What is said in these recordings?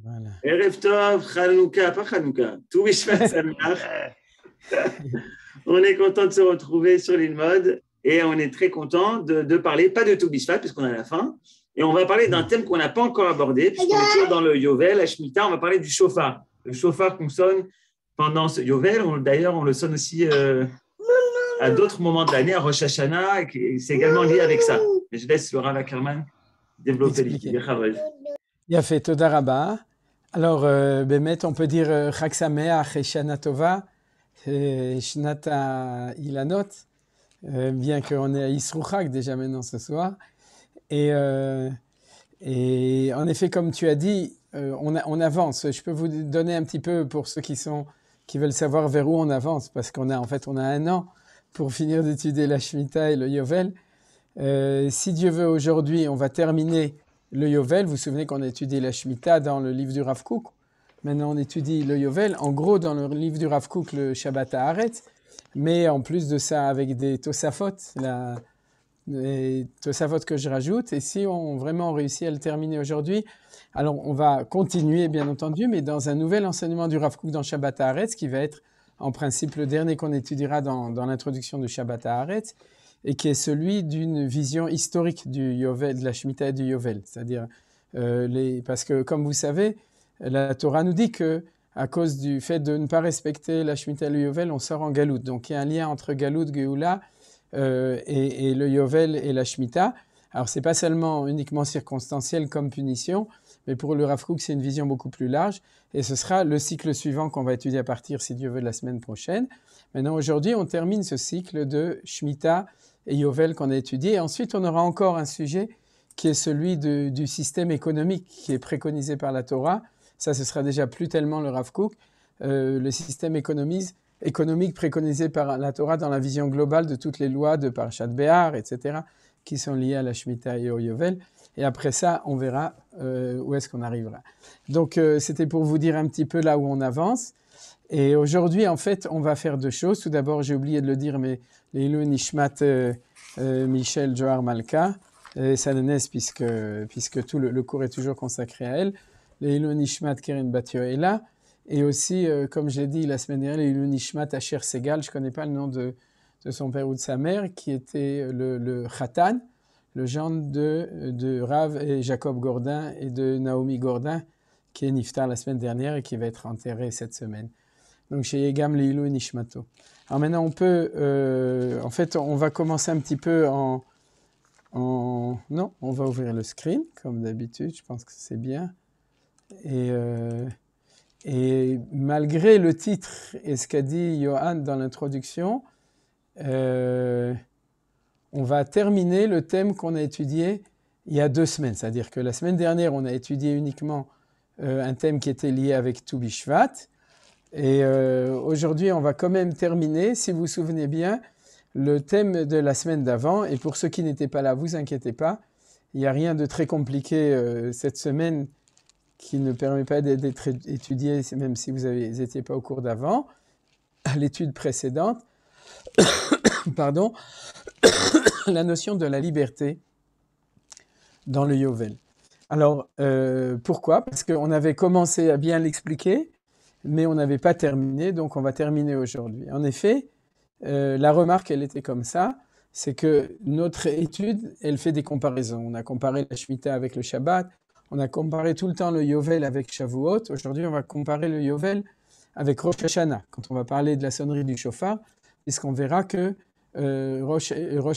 Voilà. Erev Tov, Hanouka, pas Hanouka, tout Bishvat Sameach. On est content de se retrouver sur l'Ilmod et on est très content de parler, pas de tout Bishvat, puisqu'on est à la fin, et on va parler d'un thème qu'on n'a pas encore abordé, puisqu'on est toujours dans le Yovel, la Shemitah, on va parler du shofar. Le shofar qu'on sonne pendant ce Yovel, d'ailleurs, on le sonne aussi à d'autres moments de l'année, à Rosh Hashanah, et c'est également lié avec ça. Mais je laisse le Rav Ackerman développer l'idée. Il a fait Toda Rabba. Alors, Bémet, on peut dire Chag Sameach et Shana Tova, Shnata Ilanot, bien qu'on est à Yisroel Chag déjà maintenant ce soir. Et en effet, comme tu as dit, on avance. Je peux vous donner un petit peu pour ceux qui veulent savoir vers où on avance, parce qu'on a un an pour finir d'étudier la Shemitah et le Yovel. Si Dieu veut, aujourd'hui, on va terminer le Yovel. Vous vous souvenez qu'on a étudié la Shemitah dans le livre du Rav Kook. Maintenant, on étudie le Yovel. En gros, dans le livre du Rav Kook, le Shabbat Haaretz. Mais en plus de ça, avec des Tosafot, les Tosafot que je rajoute. Et si on vraiment réussit à le terminer aujourd'hui, alors on va continuer, bien entendu, mais dans un nouvel enseignement du Rav Kook dans Shabbat Haaretz, qui va être en principe le dernier qu'on étudiera dans l'introduction de Shabbat Haaretz, et qui est celui d'une vision historique du Yovel, de la Shemitah et du Yovel. C'est-à-dire, parce que, comme vous savez, la Torah nous dit que à cause du fait de ne pas respecter la Shemitah et le Yovel, on sort en Galout. Donc, il y a un lien entre Galout, Géoula, et le Yovel et la Shemitah. Alors, ce n'est pas seulement uniquement circonstanciel comme punition, mais pour le Rav Kook, c'est une vision beaucoup plus large. Et ce sera le cycle suivant qu'on va étudier à partir, si Dieu veut, la semaine prochaine. Maintenant, aujourd'hui, on termine ce cycle de Shemitah et Yovel qu'on a étudié. Et ensuite, on aura encore un sujet qui est celui du système économique qui est préconisé par la Torah. Ça, ce sera déjà plus tellement le Rav Kook. Le système économique préconisé par la Torah dans la vision globale de toutes les lois de Parashat Behar, etc., qui sont liées à la Shemitah et au Yovel. Et après ça, on verra où est-ce qu'on arrivera. Donc, c'était pour vous dire un petit peu là où on avance. Et aujourd'hui, en fait, on va faire deux choses. Tout d'abord, j'ai oublié de le dire, mais Leilou Nishmat Michel Johar Malka, Sadanès, puisque tout le cours est toujours consacré à elle. Leilou Nishmat Keren Bat Yoela. Et aussi, comme je l'ai dit la semaine dernière, Leilou Nishmat Asher Segal, je ne connais pas le nom de son père ou de sa mère, qui était le Khatan, le gendre de Rav et Jacob Gordin et de Naomi Gordin, qui est niftar la semaine dernière et qui va être enterré cette semaine. Donc, chez Yegam Leilou Nishmato. Alors maintenant, on peut... en fait, on va commencer un petit peu non, on va ouvrir le screen, comme d'habitude. Je pense que c'est bien. Et malgré le titre et ce qu'a dit Johan dans l'introduction, on va terminer le thème qu'on a étudié il y a 2 semaines. C'est-à-dire que la semaine dernière, on a étudié uniquement un thème qui était lié avec Tu Bishvat. Et aujourd'hui, on va quand même terminer, si vous vous souvenez bien, le thème de la semaine d'avant. Et pour ceux qui n'étaient pas là, vous inquiétez pas, il n'y a rien de très compliqué cette semaine qui ne permet pas d'être étudié, même si vous n'étiez pas au cours d'avant, à l'étude précédente. Pardon, la notion de la liberté dans le Yovel. Alors, pourquoi ? Parce qu'on avait commencé à bien l'expliquer, mais on n'avait pas terminé, donc on va terminer aujourd'hui. En effet, la remarque, elle était comme ça, c'est que notre étude, elle fait des comparaisons. On a comparé la Shemitah avec le Shabbat, on a comparé tout le temps le Yovel avec Shavuot. Aujourd'hui, on va comparer le Yovel avec Rosh Hashanah, quand on va parler de la sonnerie du shofar, puisqu'on verra que Rosh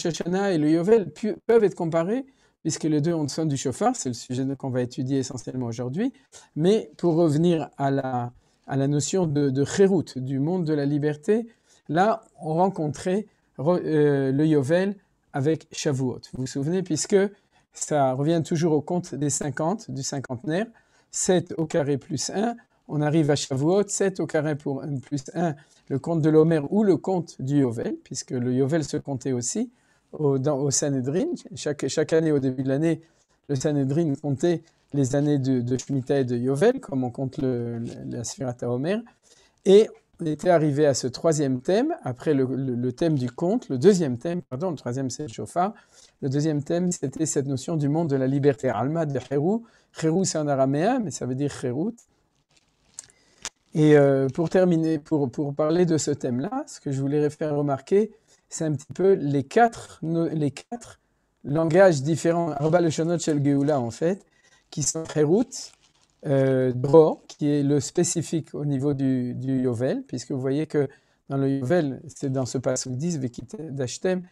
Hashanah et le Yovel peuvent être comparés, puisque les deux ont sonne du shofar, c'est le sujet qu'on va étudier essentiellement aujourd'hui. Mais pour revenir à la notion de Chérout, du monde de la liberté, là, on rencontrait le Yovel avec Shavuot. Vous vous souvenez, puisque ça revient toujours au compte des 50, du cinquantenaire, 7 au carré plus 1, on arrive à Shavuot, 7 au carré plus 1, le compte de l'Omer ou le compte du Yovel, puisque le Yovel se comptait aussi au Sanhedrin. Chaque année, au début de l'année, le Sanhedrin comptait les années de Shemitah et de Yovel, comme on compte la Sfirat HaOmer. Et on était arrivé à ce troisième thème, après le thème du compte, le deuxième thème, pardon, le troisième c'est le shofar, Le deuxième thème, c'était cette notion du monde de la liberté. Alma de Cherou. Cherou, c'est en araméen, mais ça veut dire Cherut. Et pour terminer, pour parler de ce thème-là, ce que je voulais faire remarquer, c'est un petit peu les quatre langages différents, Arba Leshonot Shel Geoula en fait, qui sont Cherut, Dror, qui est le spécifique au niveau du Yovel, puisque vous voyez que dans le Yovel, c'est dans ce passage 10, Vekidashtem,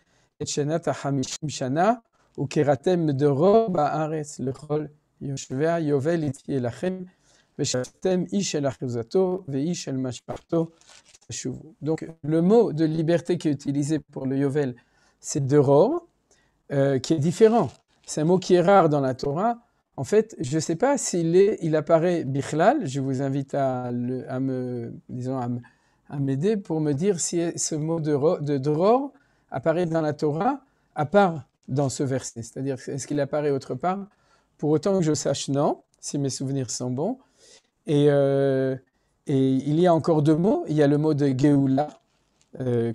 et Shenat HaMishim Shana, ou Keratem Dror Ba'aretz, le Chol Yoshvea Yovel Iti Elachem, Veshatem Ish El Achuzato, Veish El Mashparto, Shuvu. Donc le mot de liberté qui est utilisé pour le Yovel, c'est Dror, qui est différent. C'est un mot qui est rare dans la Torah. En fait, je ne sais pas il apparaît bichlal. Je vous invite à m'aider pour me dire si ce mot de dror apparaît dans la Torah, à part dans ce verset. C'est-à-dire, est-ce qu'il apparaît autre part? Pour autant que je sache, non, si mes souvenirs sont bons. Et il y a encore deux mots. Il y a le mot de Geoula,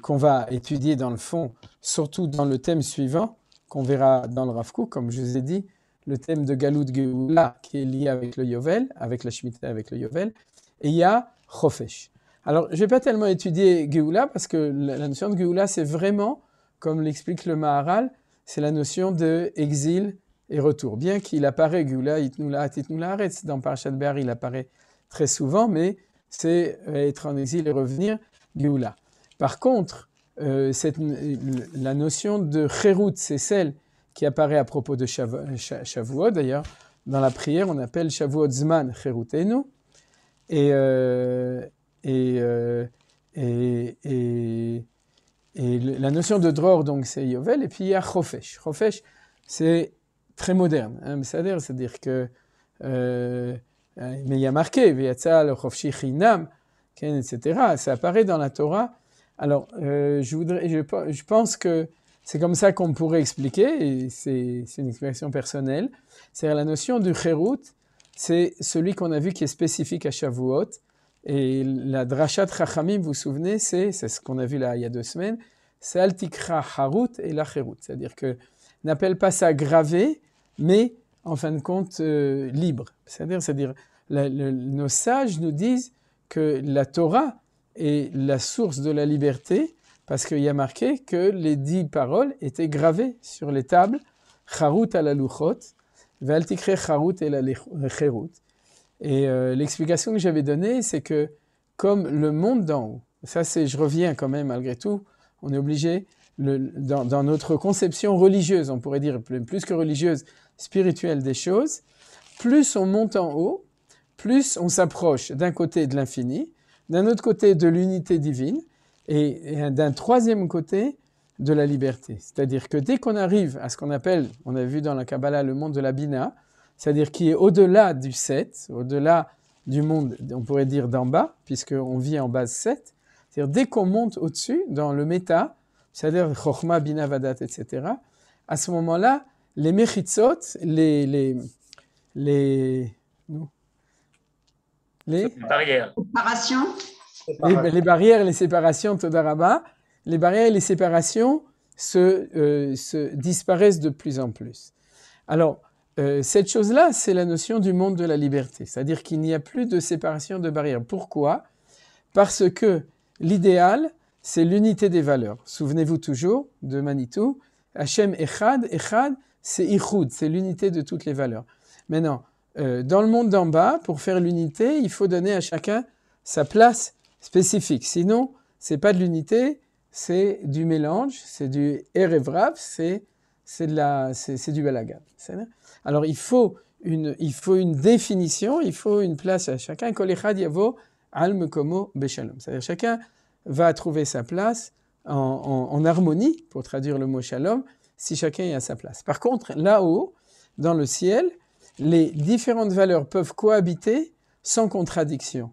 qu'on va étudier dans le fond, surtout dans le thème suivant, qu'on verra dans le Rav Kook, comme je vous ai dit, le thème de Galut Geoula, qui est lié avec le Yovel, avec la Shemitah, avec le Yovel, et il y a Chofesh. Alors, je ne vais pas tellement étudier Geoula, parce que la notion de Geoula, c'est vraiment, comme l'explique le Maharal, c'est la notion de exil et retour. Bien qu'il apparaît, Geoula, Itnoula, Titnoula, Aretz, dans Parashat Behar, il apparaît très souvent, mais c'est être en exil et revenir, Geoula. Par contre, la notion de Cherut, c'est celle qui apparaît à propos de Shavuot. D'ailleurs, dans la prière, on appelle Shavuot Zman Cherutenu. Et la notion de Dror, donc, c'est Yovel. Et puis, il y a Chofesh. Chofesh, c'est très moderne. Hein, c'est-à-dire que... mais il y a marqué, V'yatsa le Chofshi Chinam, etc. Ça apparaît dans la Torah. Alors, je pense que c'est comme ça qu'on pourrait expliquer, et c'est une explication personnelle. C'est-à-dire la notion du Cherut, c'est celui qu'on a vu qui est spécifique à Shavuot. Et la Drashat Chachamim, vous vous souvenez, c'est ce qu'on a vu là il y a 2 semaines, c'est Altikra Harut et la Cherut. C'est-à-dire que n'appelle pas ça gravé, mais en fin de compte libre. C'est-à-dire nos sages nous disent que la Torah est la source de la liberté, parce qu'il y a marqué que les 10 paroles étaient gravées sur les tables, Charut ala luchot, ve'al tikre charut ela cherut. Et l'explication que j'avais donnée, c'est que comme le monde d'en haut, je reviens quand même malgré tout, on est obligé, dans notre conception religieuse, on pourrait dire plus que religieuse, spirituelle des choses, plus on monte en haut, plus on s'approche d'un côté de l'infini, d'un autre côté de l'unité divine, et d'un troisième côté de la liberté. C'est-à-dire que dès qu'on arrive à ce qu'on appelle, on a vu dans la Kabbalah, le monde de la Bina, c'est-à-dire qui est au-delà du 7, au-delà du monde, on pourrait dire d'en bas, puisqu'on vit en base 7, c'est-à-dire dès qu'on monte au-dessus, dans le méta, c'est-à-dire Chochma, Bina, Vadat, etc., à ce moment-là, les mechitzot, les barrières. Les barrières et les séparations, Todaraba, les barrières et les séparations disparaissent de plus en plus. Alors, cette chose-là, c'est la notion du monde de la liberté, c'est-à-dire qu'il n'y a plus de séparation de barrières. Pourquoi? Parce que l'idéal, c'est l'unité des valeurs. Souvenez-vous toujours de Manitou, Hachem Echad, Echad, c'est Ichud, c'est l'unité de toutes les valeurs. Maintenant, dans le monde d'en bas, pour faire l'unité, il faut donner à chacun sa place spécifique. Sinon, c'est pas de l'unité, c'est du mélange, c'est du Erevrav, c'est du balagan. Alors, il faut une définition, il faut une place à chacun. Kol echad yavo al mekomo beshalom. C'est-à-dire chacun va trouver sa place en harmonie, pour traduire le mot shalom, si chacun est à sa place. Par contre, là-haut, dans le ciel, les différentes valeurs peuvent cohabiter sans contradiction.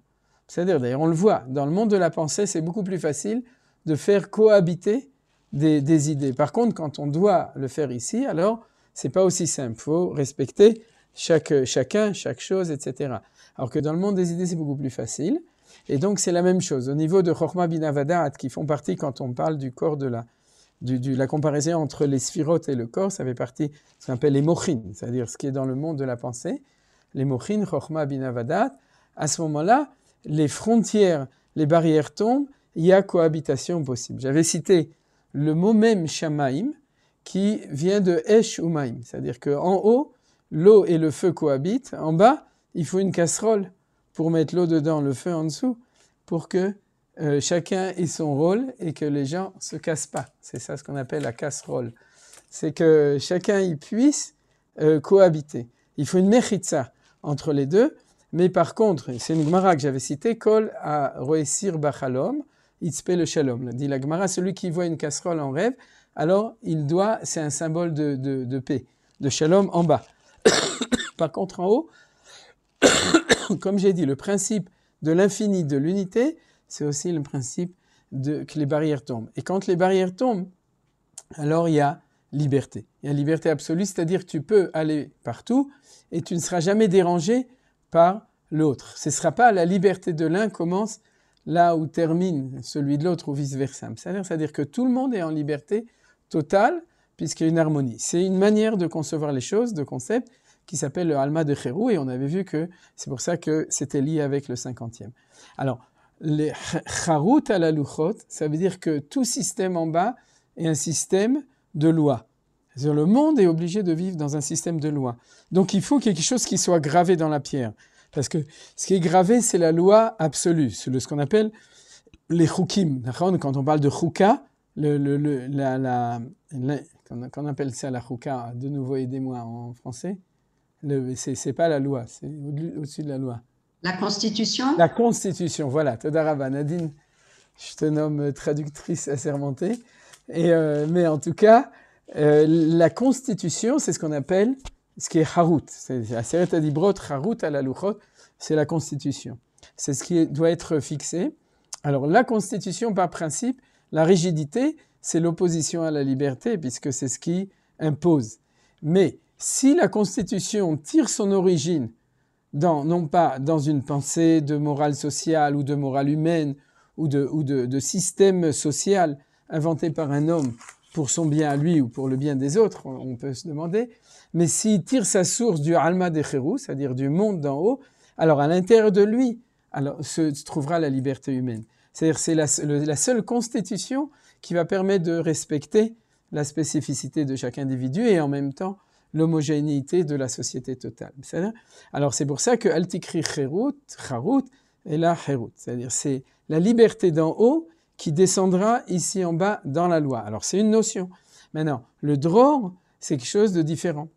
C'est-à-dire, d'ailleurs, on le voit, dans le monde de la pensée, c'est beaucoup plus facile de faire cohabiter des idées. Par contre, quand on doit le faire ici, alors, c'est pas aussi simple. Il faut respecter chacun, chaque chose, etc. Alors que dans le monde des idées, c'est beaucoup plus facile. Et donc, c'est la même chose. Au niveau de Chochma Bina Vadat, qui font partie, quand on parle du corps de la comparaison entre les sphirotes et le corps, ça fait partie de ce qu'on appelle les mochin, c'est-à-dire ce qui est dans le monde de la pensée. Les mochin, chokhma, bina, vadat. À ce moment-là, les frontières, les barrières tombent, il y a cohabitation possible. J'avais cité le mot même shamaim, qui vient de esh ou maim, c'est-à-dire qu'en haut, l'eau et le feu cohabitent, en bas, il faut une casserole pour mettre l'eau dedans, le feu en dessous, pour que chacun ait son rôle et que les gens ne se cassent pas. C'est ça ce qu'on appelle la casserole. C'est que chacun y puisse cohabiter. Il faut une mechitza entre les deux, mais par contre, c'est une Gemara que j'avais citée, Kol a roesir bachalom, itzpe le shalom. Dit la Gemara, celui qui voit une casserole en rêve, alors c'est un symbole de paix, de shalom en bas. Par contre, en haut, comme j'ai dit, le principe de l'infini, de l'unité, c'est aussi le principe que les barrières tombent. Et quand les barrières tombent, alors il y a liberté. Il y a liberté absolue, c'est-à-dire que tu peux aller partout et tu ne seras jamais dérangé par l'autre. Ce ne sera pas la liberté de l'un commence là où termine celui de l'autre ou vice-versa. C'est-à-dire que tout le monde est en liberté totale puisqu'il y a une harmonie. C'est une manière de concevoir les choses, de concept, qui s'appelle le Alma de Cherou, et on avait vu que c'est pour ça que c'était lié avec le 50e. Alors, les Charut à la Luchot, ça veut dire que tout système en bas est un système de loi. C'est-à-dire le monde est obligé de vivre dans un système de loi. Donc il faut quelque chose qui soit gravé dans la pierre. Parce que ce qui est gravé, c'est la loi absolue, c'est ce qu'on appelle les chukim. Quand on parle de chuka, qu'on appelle ça la chuka, de nouveau aidez-moi en français, c'est pas la loi, c'est au-dessus de la loi. La Constitution ? La Constitution, voilà. Todarabah. Nadine, je te nomme traductrice assermentée. Mais en tout cas, la Constitution, c'est ce qu'on appelle, ce qui est Harut. C'est Aseret Adibrot, Harut à la Luchot, c'est la Constitution. C'est ce qui doit être fixé. Alors, la Constitution, par principe, la rigidité, c'est l'opposition à la liberté, puisque c'est ce qui impose. Mais si la Constitution tire son origine non pas dans une pensée de morale sociale ou de morale humaine ou de système social inventé par un homme pour son bien à lui ou pour le bien des autres, on peut se demander, mais s'il tire sa source du Alma de Cherou, c'est-à-dire du monde d'en haut, alors à l'intérieur de lui se trouvera la liberté humaine. C'est-à-dire c'est la seule constitution qui va permettre de respecter la spécificité de chaque individu et en même temps l'homogénéité de la société totale. Alors c'est pour ça que Altikri Cherut et la Cherut, c'est-à-dire c'est la liberté d'en haut qui descendra ici en bas dans la loi. Alors c'est une notion. Maintenant, le dror, c'est quelque chose de différent.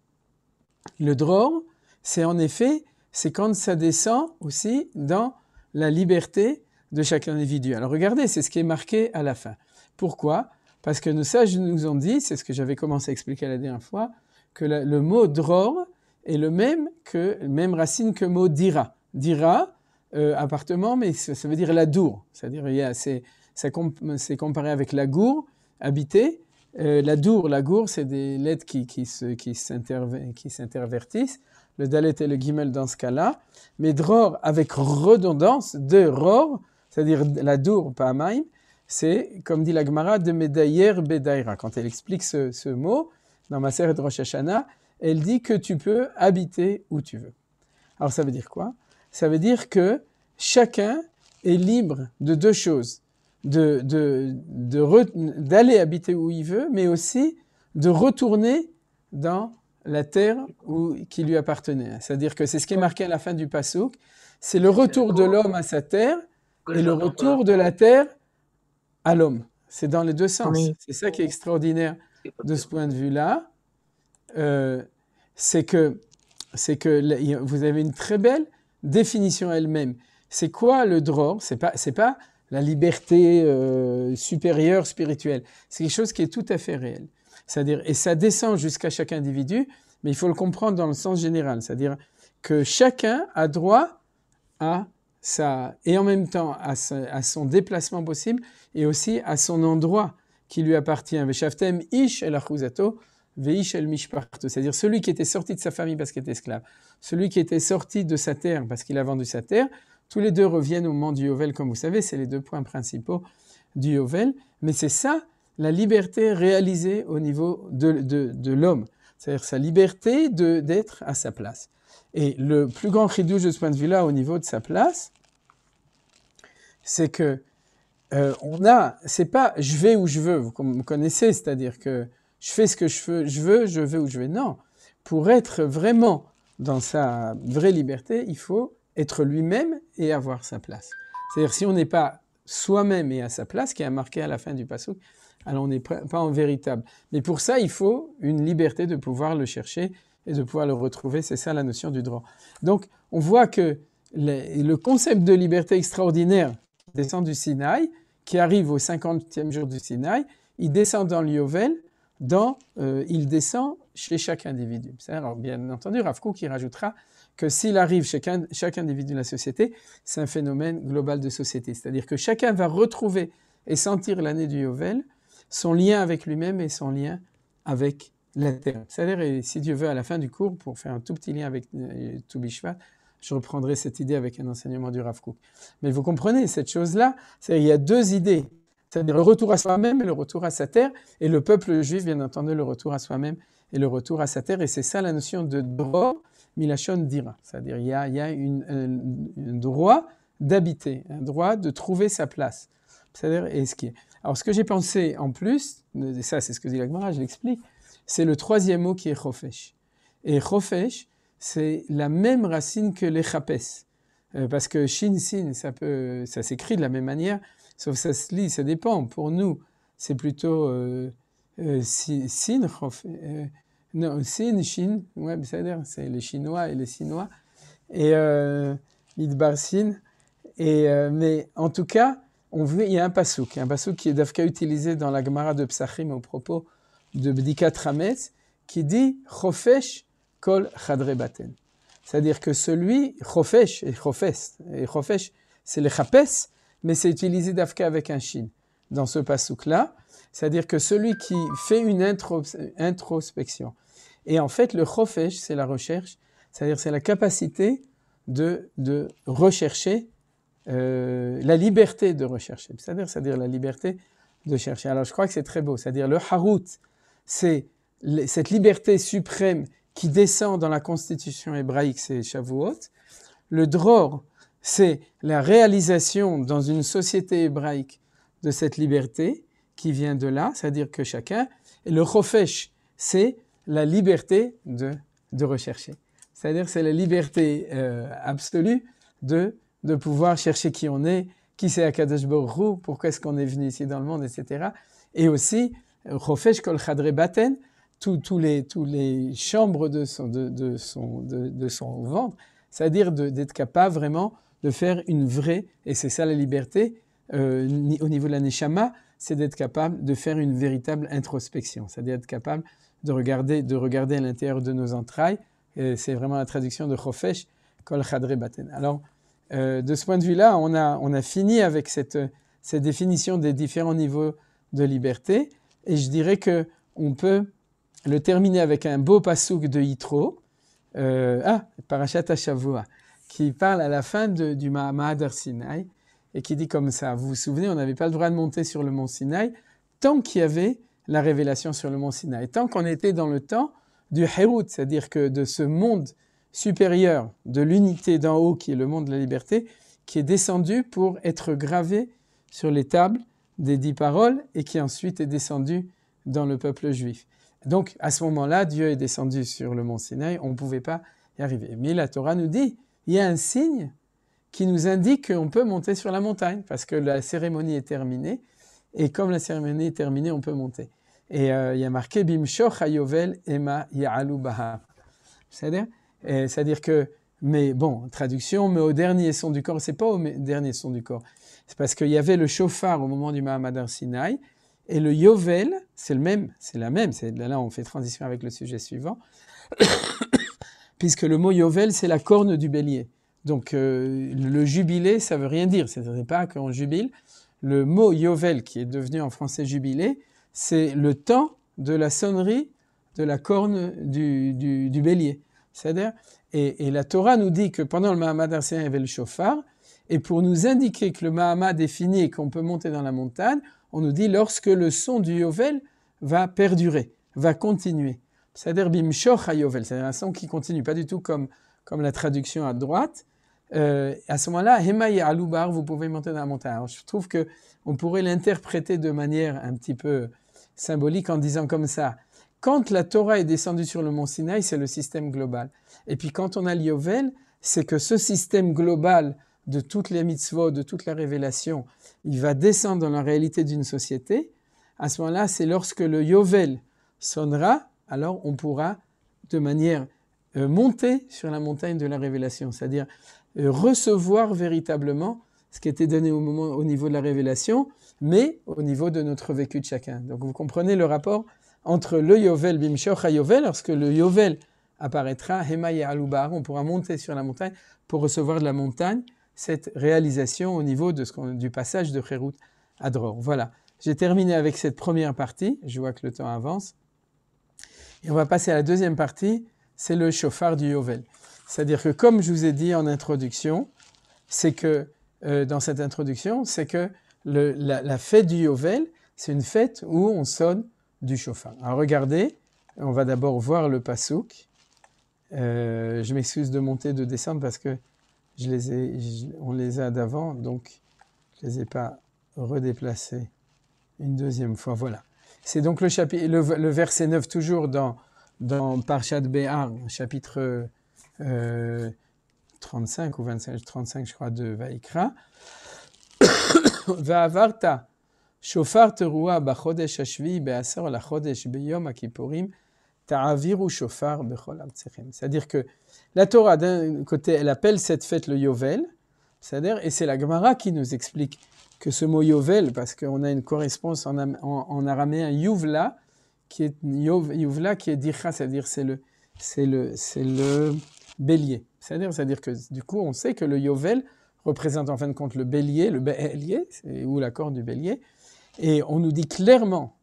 Le dror, c'est en effet, c'est quand ça descend aussi dans la liberté de chaque individu. Alors regardez, c'est ce qui est marqué à la fin. Pourquoi ? Parce que nos sages nous ont dit, c'est ce que j'avais commencé à expliquer la dernière fois, que le mot dror est même racine que le mot dira. Dira, appartement, mais ça veut dire la dour. C'est-à-dire, c'est comparé avec la gour, habiter. La gour, c'est des lettres qui s'intervertissent. Le dalet et le gimel dans ce cas-là. Mais dror, avec redondance, de ror, c'est-à-dire la dour, pas maïm, c'est, comme dit la Gemara, de medayer bedaira. Quand elle explique ce mot, dans ma sère de Rosh Hashanah, elle dit que tu peux habiter où tu veux. Alors ça veut dire quoi ? Ça veut dire que chacun est libre de deux choses, d'aller habiter où il veut, mais aussi de retourner dans la terre qui lui appartenait. C'est-à-dire que c'est ce qui est marqué à la fin du Passouk, c'est le retour de l'homme à sa terre et le retour de la terre à l'homme. C'est dans les deux sens. Oui. C'est ça qui est extraordinaire de ce point de vue-là. C'est que vous avez une très belle définition elle-même. C'est quoi le dror ? C'est pas la liberté supérieure spirituelle. C'est quelque chose qui est tout à fait réel. C'est-à-dire, et ça descend jusqu'à chaque individu, mais il faut le comprendre dans le sens général. C'est-à-dire que chacun a droit à ça, et en même temps à son déplacement possible, et aussi à son endroit qui lui appartient. Veshavtem ish el achuzato, veish el mishparto. C'est-à-dire celui qui était sorti de sa famille parce qu'il était esclave, celui qui était sorti de sa terre parce qu'il a vendu sa terre, tous les deux reviennent au moment du Yovel, comme vous savez, c'est les deux points principaux du Yovel. Mais c'est ça, la liberté réalisée au niveau de l'homme, c'est-à-dire sa liberté d'être à sa place. Et le plus grand chidouche de ce point de vue-là, au niveau de sa place, c'est que c'est pas je vais où je veux, vous connaissez, c'est-à-dire que je fais ce que je vais où je vais. Non, pour être vraiment dans sa vraie liberté, il faut être lui-même et avoir sa place. C'est-à-dire si on n'est pas soi-même et à sa place, qui est marqué à la fin du passouk, alors on n'est pas en véritable. Mais pour ça, il faut une liberté de pouvoir le chercher et de pouvoir le retrouver. C'est ça la notion du droit. Donc, on voit que le concept de liberté extraordinaire descend du Sinaï, qui arrive au 50e jour du Sinaï, il descend dans le Yovel, il descend chez chaque individu. Alors, bien entendu, Rav Kook, il rajoutera que s'il arrive chez chaque individu de la société, c'est un phénomène global de société. C'est-à-dire que chacun va retrouver et sentir l'année du Yovel, son lien avec lui-même et son lien avec la terre. C'est-à-dire, et si Dieu veut, à la fin du cours, pour faire un tout petit lien avec Tu Bishvat, je reprendrai cette idée avec un enseignement du Rav Kook. Mais vous comprenez, cette chose-là, il y a deux idées. C'est-à-dire le retour à soi-même et le retour à sa terre. Et le peuple juif, bien entendu, le retour à soi-même et le retour à sa terre. Et c'est ça la notion de droit, milachon dira. C'est-à-dire il y a un droit d'habiter, un droit de trouver sa place. C'est-à-dire, et ce qui est. Alors ce que j'ai pensé en plus, et ça c'est ce que dit la Gemara, je l'explique, c'est le troisième mot qui est chofesh. Et chofesh, c'est la même racine que les chapes. Parce que shin, sin, ça s'écrit de la même manière, sauf ça se lit, ça dépend. Pour nous, c'est plutôt sin, non, sin, shin, ouais, c'est les Chinois et les Sinois, et idbar sin. Mais en tout cas, il y a un pasouk qui est d'Afka utilisé dans la Gemara de Psachim au propos de Bdikat Hametz, qui dit chofesh kol chadre baten. C'est-à-dire que celui, chofesh, et chofesh, c'est le chapes, mais c'est utilisé d'Afka avec un shin. Dans ce pasouk-là, c'est-à-dire que celui qui fait une introspection. Et en fait, le chofesh, c'est la recherche, c'est-à-dire c'est la capacité de rechercher, la liberté de rechercher. C'est-à-dire la liberté de chercher. Alors je crois que c'est très beau. C'est-à-dire le harut, c'est cette liberté suprême qui descend dans la constitution hébraïque, c'est Shavuot. Le dror, c'est la réalisation dans une société hébraïque de cette liberté qui vient de là, c'est-à-dire que chacun. Et le chofesh, c'est la liberté de rechercher. C'est-à-dire c'est la liberté absolue de pouvoir chercher qui on est, qui c'est Akadosh Baruch Hu, pourquoi est-ce qu'on est venu ici dans le monde, etc. Et aussi, chofesh kol chadre baten, tous les chambres de son ventre, c'est-à-dire d'être capable vraiment de faire une vraie, et c'est ça la liberté, au niveau de la neshama, c'est d'être capable de faire une véritable introspection, c'est-à-dire être capable de regarder à l'intérieur de nos entrailles, et c'est vraiment la traduction de chofesh kol chadre baten. Alors, de ce point de vue-là, on a fini avec cette définition des différents niveaux de liberté, et je dirais qu'on peut le terminer avec un beau pasouk de Yitro, Parashat HaShavua, qui parle à la fin du Ma'amad Har Sinaï, et qui dit comme ça, vous vous souvenez, on n'avait pas le droit de monter sur le mont Sinaï tant qu'il y avait la révélation sur le mont Sinaï, tant qu'on était dans le temps du Hérout, c'est-à-dire que de ce monde supérieur, de l'unité d'en haut, qui est le monde de la liberté, qui est descendu pour être gravé sur les tables des 10 paroles, et qui ensuite est descendu dans le peuple juif. Donc, à ce moment-là, Dieu est descendu sur le mont Sinaï, on ne pouvait pas y arriver. Mais la Torah nous dit, il y a un signe qui nous indique qu'on peut monter sur la montagne, parce que la cérémonie est terminée, et comme la cérémonie est terminée, on peut monter. Et il y a marqué, Bimshoch hayovel ema ya'alu baha. C'est-à-dire que, mais bon, traduction, mais au dernier son du corps, c'est pas au dernier son du corps. C'est parce qu'il y avait le shofar au moment du Ma'amad Har Sinaï, et le Yovel, c'est la même, là on fait transition avec le sujet suivant, puisque le mot Yovel, c'est la corne du bélier. Donc le jubilé, ça veut rien dire, ce n'est pas qu'on jubile. Le mot Yovel, qui est devenu en français jubilé, c'est le temps de la sonnerie de la corne du bélier. C'est-à-dire, et la Torah nous dit que pendant le Ma'amad Har Sinaï, il y avait le shofar, et pour nous indiquer que le Ma'amad est fini et qu'on peut monter dans la montagne, on nous dit lorsque le son du Yovel va perdurer, va continuer. C'est-à-dire bimshoch hayovel, c'est un son qui continue, pas du tout comme la traduction à droite. À ce moment-là, Hema ya'alu bar, vous pouvez monter dans la montagne. Alors, je trouve que on pourrait l'interpréter de manière un petit peu symbolique en disant comme ça. Quand la Torah est descendue sur le mont Sinaï, c'est le système global. Et puis quand on a l'Yovel, c'est que ce système global de toutes les mitzvot, de toute la révélation, il va descendre dans la réalité d'une société. À ce moment-là, c'est lorsque le Yovel sonnera, alors on pourra de manière monter sur la montagne de la révélation, c'est-à-dire recevoir véritablement ce qui était donné au niveau de la révélation, mais au niveau de notre vécu de chacun. Donc vous comprenez le rapport entre le Yovel, Bimshoch HaYovel, lorsque le Yovel apparaîtra, Hema ya'alu bar, on pourra monter sur la montagne pour recevoir de la montagne cette réalisation au niveau du passage de Cherut à Dror. Voilà, j'ai terminé avec cette première partie, je vois que le temps avance, et on va passer à la deuxième partie, c'est le shofar du Yovel. C'est-à-dire que comme je vous ai dit en introduction, c'est que dans cette introduction, c'est que la fête du Yovel, c'est une fête où on sonne du shofar. Alors regardez, on va d'abord voir le pasouk. Je m'excuse de monter, de descendre parce que on les a d'avant, donc je ne les ai pas redéplacés une deuxième fois. Voilà. C'est donc le verset 9, toujours dans Parshat Behar, chapitre 35 ou 25, 35 je crois, de Vaïkra. Va'avarta shofar teruah b'chodesh hashvi be'asar lachodesh beyom hakippurim ta'aviru shofar bechol artechem. C'est-à-dire que la Torah, d'un côté, elle appelle cette fête le Yovel, c'est-à-dire, et c'est la Gemara qui nous explique que ce mot Yovel, parce qu'on a une correspondance en araméen Yuvla, qui est Dircha, c'est-à-dire c'est le bélier. C'est-à-dire que du coup, on sait que le Yovel représente en fin de compte le bélier, ou la corde du bélier, et on nous dit clairement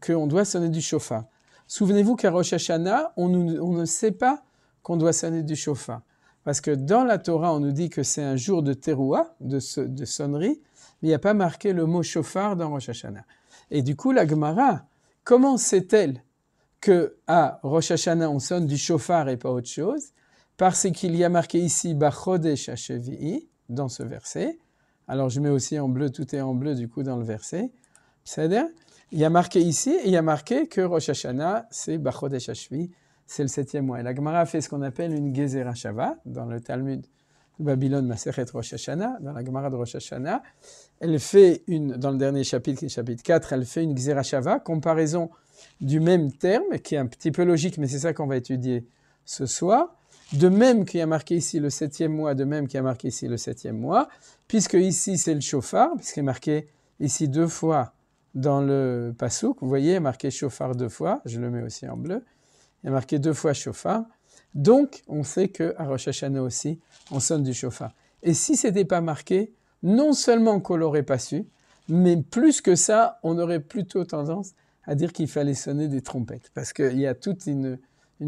qu'on doit sonner du shofar. Souvenez-vous qu'à Rosh Hashanah, on ne sait pas qu'on doit sonner du shofar. Parce que dans la Torah, on nous dit que c'est un jour de terouah, de sonnerie, mais il n'y a pas marqué le mot shofar dans Rosh Hashanah. Et du coup, la Gemara, comment sait-elle qu'à Rosh Hashanah, on sonne du shofar et pas autre chose? Parce qu'il y a marqué ici, Bachodesh Hashevi'i, dans ce verset. Alors je mets aussi en bleu, tout est en bleu du coup dans le verset. C'est-à-dire, il y a marqué ici, et il y a marqué que Rosh Hashanah, c'est Bachodesh Hashvi, c'est le 7e mois. Et la Gemara a fait ce qu'on appelle une Gezerah Shava, dans le Talmud de Babylone, Masechet Rosh Hashanah, dans la Gemara de Rosh Hashanah. Elle fait dans le dernier chapitre, qui est chapitre 4, elle fait une Gezerah Shava, comparaison du même terme, qui est un petit peu logique, mais c'est ça qu'on va étudier ce soir. De même qu'il y a marqué ici le 7e mois, de même qu'il y a marqué ici le 7e mois, puisque ici c'est le shofar, puisqu'il est marqué ici 2 fois dans le pasouk, vous voyez, il y a marqué shofar 2 fois, je le mets aussi en bleu, il y a marqué 2 fois shofar, donc on sait qu'à Rosh Hashanah aussi, on sonne du shofar. Et si ce n'était pas marqué, non seulement qu'on ne l'aurait pas su, mais plus que ça, on aurait plutôt tendance à dire qu'il fallait sonner des trompettes, parce qu'il y a toute une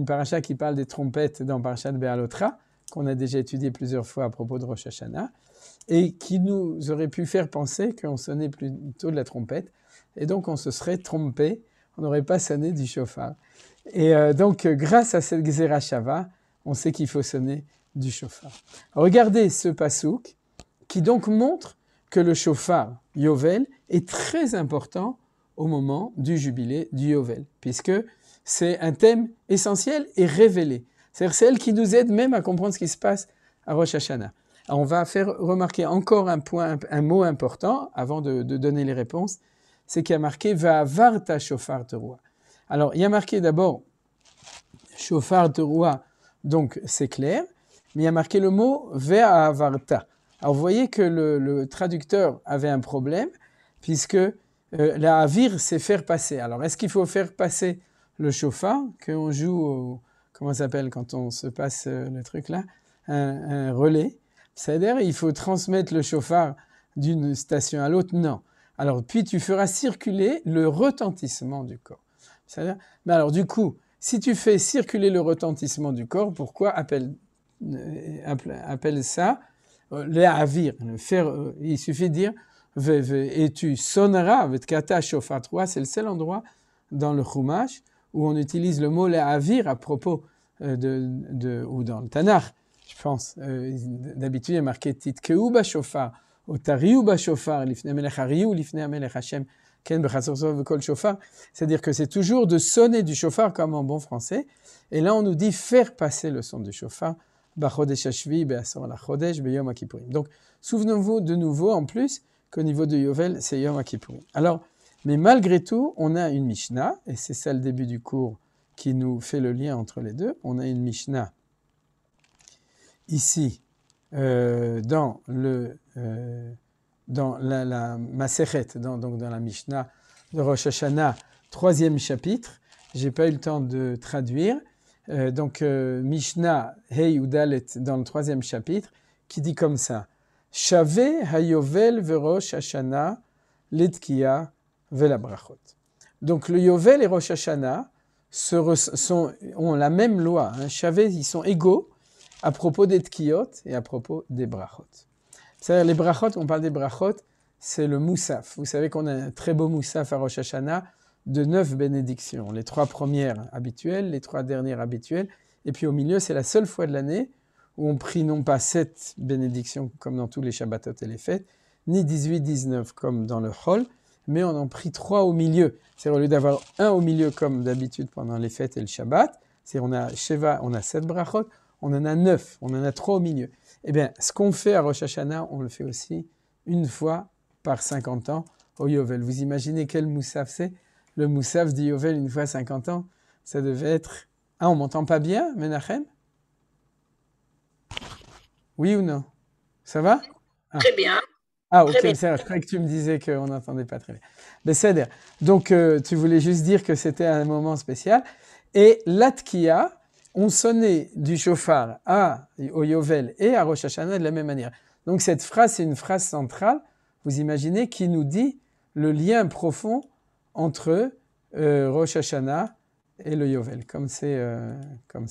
paracha qui parle des trompettes dans Parashat Be'alotra, qu'on a déjà étudié plusieurs fois à propos de Rosh Hashanah, et qui nous aurait pu faire penser qu'on sonnait plutôt de la trompette, et donc on se serait trompé, on n'aurait pas sonné du shofar. Et donc, grâce à cette Gezerah Shava, on sait qu'il faut sonner du shofar. Regardez ce pasouk, qui donc montre que le shofar, Yovel, est très important au moment du jubilé du Yovel, puisque c'est un thème essentiel et révélé. C'est-à-dire c'est elle qui nous aide même à comprendre ce qui se passe à Rosh Hashanah. Alors on va faire remarquer encore un mot important avant de donner les réponses, c'est qu'il y a marqué « Va'avarta shofar teruah ». Alors il y a marqué d'abord « shofar teruah », donc c'est clair, mais il y a marqué le mot « Va'avarta ». Alors vous voyez que le traducteur avait un problème, puisque la avir, c'est faire passer. Alors est-ce qu'il faut faire passer le shofar, qu'on joue comment ça s'appelle quand on se passe le truc là, un relais, c'est-à-dire il faut transmettre le shofar d'une station à l'autre? Non. Alors puis tu feras circuler le retentissement du corps. C'est-à-dire, mais alors du coup, si tu fais circuler le retentissement du corps, pourquoi appelle ça le avir, il suffit de dire et tu sonneras, vetkata shofar 3, c'est le seul endroit dans le Chumash où on utilise le mot le'avir à propos ou dans le Tanakh, je pense. D'habitude, il y a marqué titkeu bashofar, ou tariu bashofar, lifnei melech hariu, lifnei melech Hashem, ken bechatzorot vekol shofar. C'est-à-dire que c'est toujours de sonner du shofar comme en bon français. Et là, on nous dit faire passer le son du shofar, bachodesh hashvi, be'asor lachodesh, beyom hakippurim. Donc, souvenez-vous de nouveau, en plus, qu'au niveau de Yovel, c'est Yom Kippourim. Alors, mais malgré tout, on a une Mishnah, et c'est ça le début du cours qui nous fait le lien entre les deux. On a une Mishnah ici, dans la Masechet, donc dans la Mishnah de Rosh Hashanah, 3e chapitre. J'ai pas eu le temps de traduire. Mishnah Hey Udalet dans le 3e chapitre, qui dit comme ça. Shave hayovel verosh Hashanah l'etkiya velabrachot. Donc le Yovel et Rosh Hashanah ont la même loi. Shave, ils sont égaux à propos des tkiyot et à propos des brachot. C'est-à-dire les brachot, on parle des brachot, c'est le moussaf. Vous savez qu'on a un très beau moussaf à Rosh Hashanah de 9 bénédictions. Les 3 premières habituelles, les 3 dernières habituelles, et puis au milieu, c'est la seule fois de l'année où on prie non pas 7 bénédictions comme dans tous les Shabbatot et les fêtes, ni 18, 19 comme dans le Chol, mais on en prie 3 au milieu. C'est-à-dire au lieu d'avoir un au milieu comme d'habitude pendant les fêtes et le Shabbat, c'est-à-dire on a Sheva, on a 7 brachot, on en a 9, on en a 3 au milieu. Eh bien, ce qu'on fait à Rosh Hashanah, on le fait aussi une fois par 50 ans au Yovel. Vous imaginez quel moussaf c'est? Le moussaf du Yovel une fois 50 ans, ça devait être... Ah, on m'entend pas bien, Menachem? Oui ou non? Ça va? Très bien. Ah, ok, c'est vrai. Je croyais que tu me disais qu'on n'entendait pas très bien. Mais c'est-à-dire, donc tu voulais juste dire que c'était un moment spécial. Et l'Atkiya, on sonnait du shofar au Yovel et à Rosh Hashanah de la même manière. Donc cette phrase, c'est une phrase centrale, vous imaginez, qui nous dit le lien profond entre Rosh Hashanah et le Yovel. Comme c'est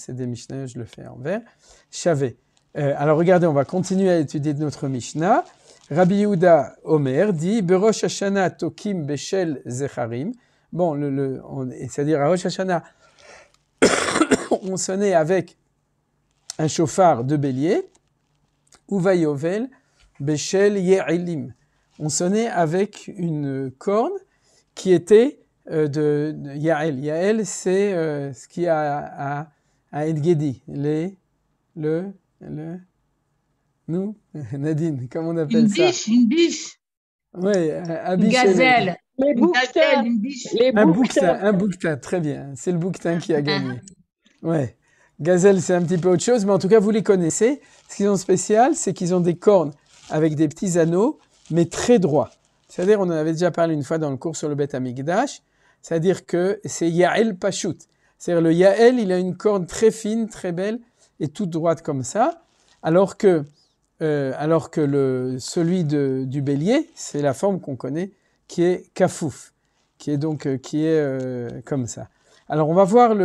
des Mishnah, je le fais en vert. Shavé. Alors regardez, on va continuer à étudier notre Mishnah. Rabbi Yehuda Omer dit Berosh Hashanah tokim beshel zecharim. Bon, c'est-à-dire à Rosh Hashanah, on sonnait avec un chauffard de bélier. Uva Yovel beshel ye'ilim. On sonnait avec une corne qui était de Yael. Yael, c'est ce qui a à En-Gedi. Nous, Nadine, comment on appelle ça? Une biche. Oui, Une gazelle. Les bouquetins. Un bouquetin, très bien. C'est le bouquetin qui a gagné. Ouais. Gazelle, c'est un petit peu autre chose, mais en tout cas, vous les connaissez. Ce qu'ils ont de spécial, c'est qu'ils ont des cornes avec des petits anneaux, mais très droits. C'est-à-dire, on en avait déjà parlé une fois dans le cours sur le Beth Amikdash, c'est-à-dire que c'est Yael Pashut. C'est-à-dire, le Yael, il a une corne très fine, très belle, et toute droite comme ça, alors que celui du bélier, c'est la forme qu'on connaît, qui est kafouf, qui est comme ça. Alors, on va voir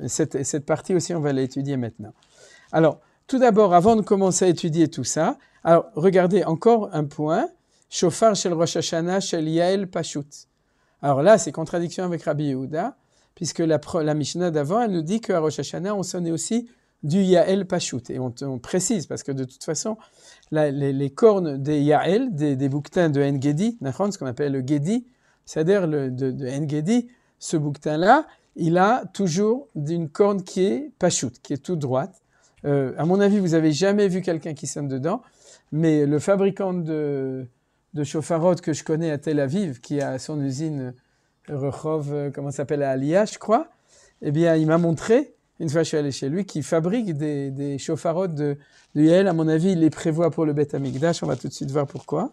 cette partie aussi, on va l'étudier maintenant. Alors, tout d'abord, avant de commencer à étudier tout ça, alors, regardez encore un point, Shofar shel Rosh Hashanah shel Yael Pashut. Alors là, c'est contradiction avec Rabbi Yehuda, puisque la Mishnah d'avant, elle nous dit qu'à Rosh Hashanah, on sonnait aussi du Yael Pashut. Et on précise, parce que de toute façon, les cornes des Yael, des bouquetins de En-Gedi, ce qu'on appelle le Gedi, c'est-à-dire de En-Gedi, ce bouquetin-là, il a toujours une corne qui est Pashut, qui est toute droite. À mon avis, vous n'avez jamais vu quelqu'un qui sonne dedans, mais le fabricant de chauffarot que je connais à Tel Aviv, qui a son usine Rehov, comment ça s'appelle, à Aliyah, je crois, eh bien, il m'a montré, une fois je suis allé chez lui, qu'il fabrique des chauffarot de Yael. À mon avis, il les prévoit pour le Beth Amikdash, on va tout de suite voir pourquoi.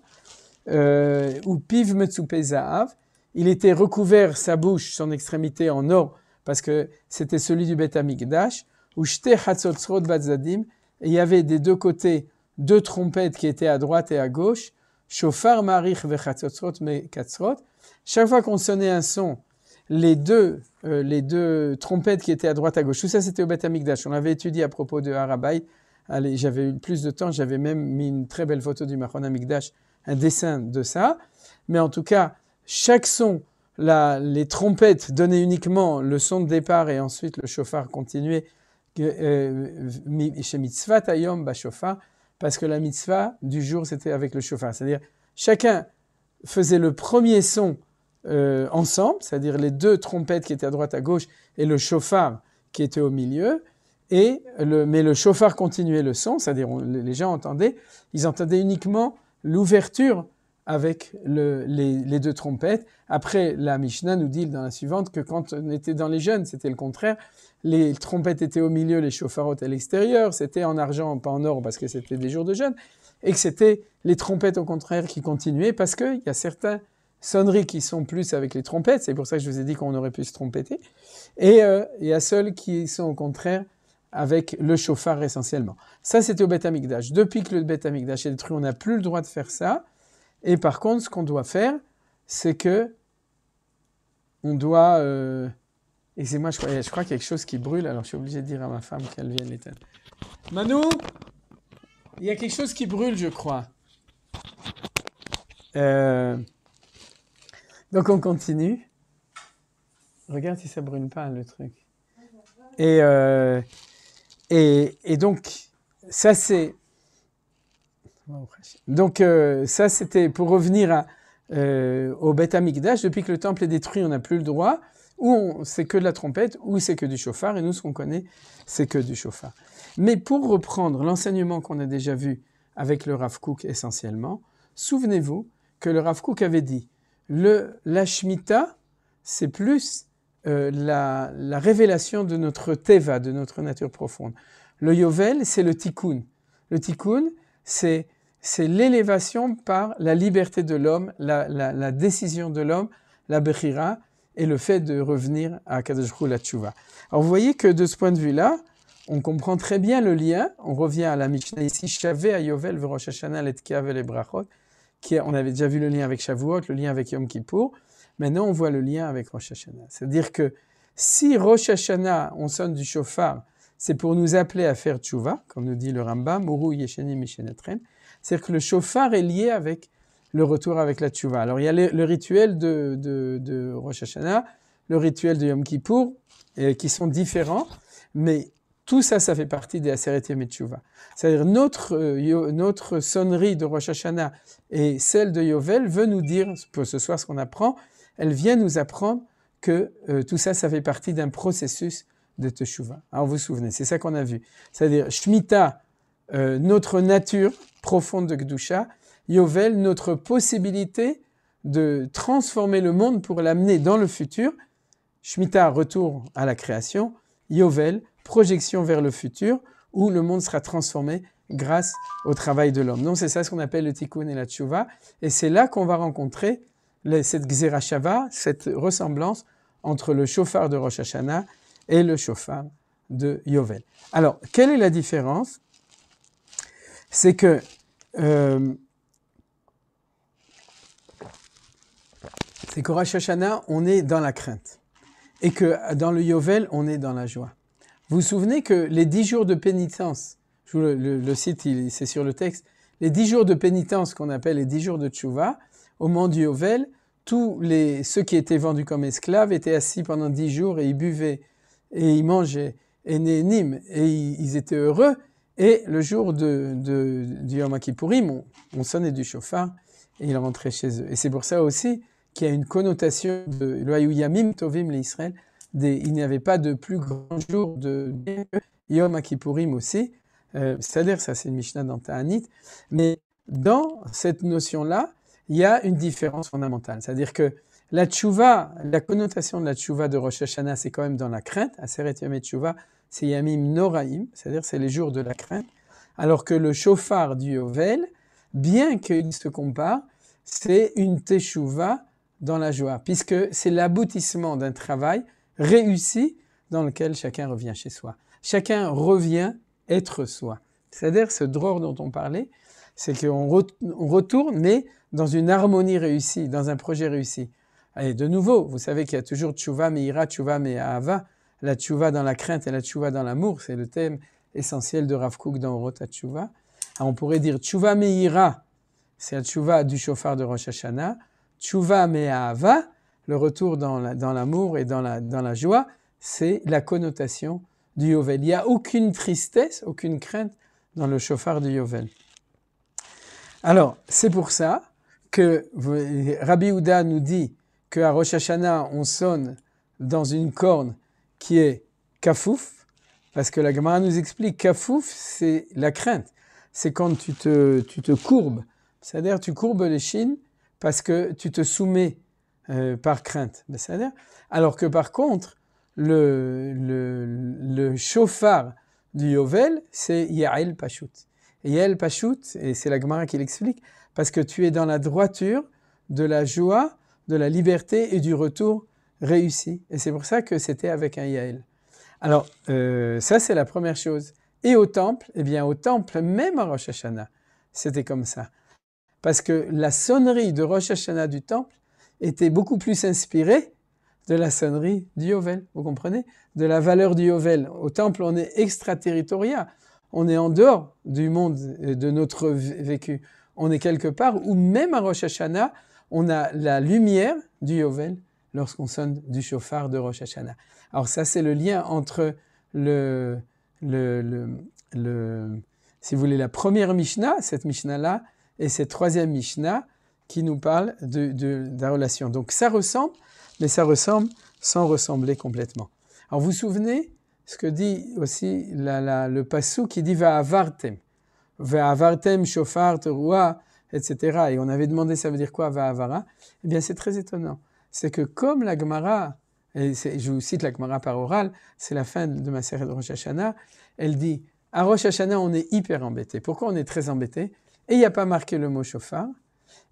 Ou Piv Metsupe Zahav, il était recouvert, sa bouche, son extrémité en or, parce que c'était celui du Beth Amikdash, ou Shte Hatzotzrot Batzadim, et il y avait des deux côtés 2 trompettes qui étaient à droite et à gauche, Shofar Marich Vechatzotzrot Mekatzrot. Chaque fois qu'on sonnait un son, les deux trompettes qui étaient à droite et à gauche, tout ça c'était au Beth Amikdash. On avait étudié à propos de Har HaBayit Allez, j'avais eu plus de temps, j'avais même mis une très belle photo du Machon Hamikdash, un dessin de ça. Mais en tout cas, chaque son, les trompettes donnaient uniquement le son de départ et ensuite le chauffard continuait chez mitzvah tayom bashofar, parce que la mitzvah du jour c'était avec le chauffard. C'est-à-dire chacun faisait le premier son ensemble, c'est-à-dire les deux trompettes qui étaient à droite à gauche et le chauffard qui était au milieu. Mais le chauffard continuait le son, c'est-à-dire les gens entendaient, ils entendaient uniquement l'ouverture avec les deux trompettes. Après, la Mishnah nous dit dans la suivante que quand on était dans les jeûnes, c'était le contraire. Les trompettes étaient au milieu, les chauffarotes à l'extérieur, c'était en argent, pas en or, parce que c'était des jours de jeûne, et que c'était les trompettes au contraire qui continuaient, parce qu'il y a certaines sonneries qui sont plus avec les trompettes, c'est pour ça que je vous ai dit qu'on aurait pu se trompeter, et il y a celles qui sont au contraire avec le chauffard essentiellement. Ça, c'était au Beth Amikdash. Depuis que le Beth Amikdash est détruit, on n'a plus le droit de faire ça. Et par contre, ce qu'on doit faire, c'est que on doit... Et c'est moi, je crois qu'il y a quelque chose qui brûle, alors je suis obligé de dire à ma femme qu'elle vienne l'éteindre. Manou, il y a quelque chose qui brûle, je crois. Donc on continue. Regarde si ça brûle pas, le truc. Et donc, ça c'est... Donc, ça c'était pour revenir au Beth Amikdash. Depuis que le temple est détruit, on n'a plus le droit. Ou c'est que de la trompette, ou c'est que du chauffard. Et nous, ce qu'on connaît, c'est que du chauffard. Mais pour reprendre l'enseignement qu'on a déjà vu avec le Rav Kook essentiellement, souvenez-vous que le Rav Kook avait dit la Shemitah, c'est plus la révélation de notre teva, de notre nature profonde. Le Yovel, c'est le tikkun. Le tikkun, c'est l'élévation par la liberté de l'homme, la décision de l'homme, la bechira, et le fait de revenir à Kadosh Baruch Hu, la tchouva. Alors vous voyez que de ce point de vue-là, on comprend très bien le lien. On revient à la Mishnah ici, Shavé à Yovel, Rosh Hashanah, Letkiav et les Brachot. On avait déjà vu le lien avec Shavuot, le lien avec Yom Kippour. Maintenant, on voit le lien avec Rosh Hashanah. C'est-à-dire que si Rosh Hashanah, on sonne du shofar, c'est pour nous appeler à faire tchouva, comme nous dit le Rambam, Uru Yesheni Mishenetren. C'est-à-dire que le shofar est lié avec le retour avec la tchouva. Alors, il y a le rituel de Rosh Hashanah, le rituel de Yom Kippour, qui sont différents, mais tout ça, ça fait partie des Aseret Yemei Tchouva. C'est-à-dire notre sonnerie de Rosh Hashanah et celle de Yovel veut nous dire, pour ce soir, ce qu'on apprend, elle vient nous apprendre que tout ça, ça fait partie d'un processus de Teshuvah. Alors, vous vous souvenez, c'est ça qu'on a vu. C'est-à-dire, Shemitah, notre nature profonde de Kedusha, Yovel, notre possibilité de transformer le monde pour l'amener dans le futur. Shemitah, retour à la création. Yovel, projection vers le futur, où le monde sera transformé grâce au travail de l'homme. Donc c'est ça ce qu'on appelle le tikkun et la tchouva. Et c'est là qu'on va rencontrer cette gzera shava, cette ressemblance entre le shofar de Rosh Hashanah et le shofar de Yovel. Alors, quelle est la différence? C'est que Rosh Hashanah, on est dans la crainte. Et que dans le Yovel, on est dans la joie. Vous vous souvenez que les 10 jours de pénitence, le cite, c'est sur le texte, les 10 jours de pénitence qu'on appelle les 10 jours de tchouva, au moment du Yovel, ceux qui étaient vendus comme esclaves étaient assis pendant 10 jours et ils buvaient et ils mangeaient et nénim et ils étaient heureux. Et le jour du Yom Kippourim, on sonnait du shofar et ils rentraient chez eux. Et c'est pour ça aussi qu'il y a une connotation de Loayu Yamim Tovim l'Israël. Il n'y avait pas de plus grand jour de Yom Kippourim aussi. C'est-à-dire, ça c'est une Mishnah dans Ta'anit. Mais dans cette notion-là, il y a une différence fondamentale. C'est-à-dire que la tchouva, la connotation de la tchouva de Rosh Hashanah, c'est quand même dans la crainte. Aseret Yamei Tchouva, c'est Yamim Noraim, c'est-à-dire c'est les jours de la crainte. Alors que le shofar du Yovel, bien qu'il se compare, c'est une teshuva dans la joie, puisque c'est l'aboutissement d'un travail réussi dans lequel chacun revient chez soi. Chacun revient être soi. C'est-à-dire ce dror dont on parlait, c'est qu'on retourne, mais dans une harmonie réussie, dans un projet réussi. Et de nouveau, vous savez qu'il y a toujours tchouva me'ira, tchouva me'ahava, la tchouva dans la crainte et la tchouva dans l'amour, c'est le thème essentiel de Rav Kook dans Orot HaTshuva. Alors on pourrait dire Tshuva Meira, c'est la Tshuva du shofar de Rosh Hashanah. Tshuva Me'ahava, le retour dans l'amour et dans la joie, c'est la connotation du Yovel. Il n'y a aucune tristesse, aucune crainte dans le shofar du Yovel. Alors, c'est pour ça que Rabbi Houda nous dit qu'à Rosh Hashanah, on sonne dans une corne qui est kafouf, parce que la Gemara nous explique kafouf, c'est la crainte. C'est quand tu te courbes, c'est-à-dire tu courbes les chines parce que tu te soumets par crainte. C'est-à-dire, alors que par contre, le shofar du Yovel, c'est Yael Pashut. Et Yael Pashut, et c'est la Gemara qui l'explique, parce que tu es dans la droiture de la joie, de la liberté et du retour réussi. Et c'est pour ça que c'était avec un Yael. Alors, ça c'est la première chose. Et au temple, eh bien au temple, même à Rosh Hashanah, c'était comme ça. Parce que la sonnerie de Rosh Hashanah du temple était beaucoup plus inspirée de la sonnerie du Yovel, vous comprenez? De la valeur du Yovel. Au temple, on est extraterritorial. On est en dehors du monde de notre vécu. On est quelque part où même à Rosh Hashanah, on a la lumière du Yovel lorsqu'on sonne du shofar de Rosh Hashanah. Alors ça, c'est le lien entre si vous voulez, la première Mishnah, cette Mishnah-là, et cette troisième Mishnah qui nous parle de la relation. Donc ça ressemble, mais ça ressemble sans ressembler complètement. Alors vous vous souvenez ce que dit aussi le passou qui dit « Va'avartem ». « Va'avartem shofar teruah », etc. Et on avait demandé ça veut dire quoi « Va'avara ». Eh bien c'est très étonnant. C'est que comme la Gemara, et je vous cite la Gemara par oral, c'est la fin de ma série de Rosh Hashanah, elle dit « À Rosh Hashanah, on est hyper embêté ». Pourquoi on est très embêté? Et il n'y a pas marqué le mot shofar,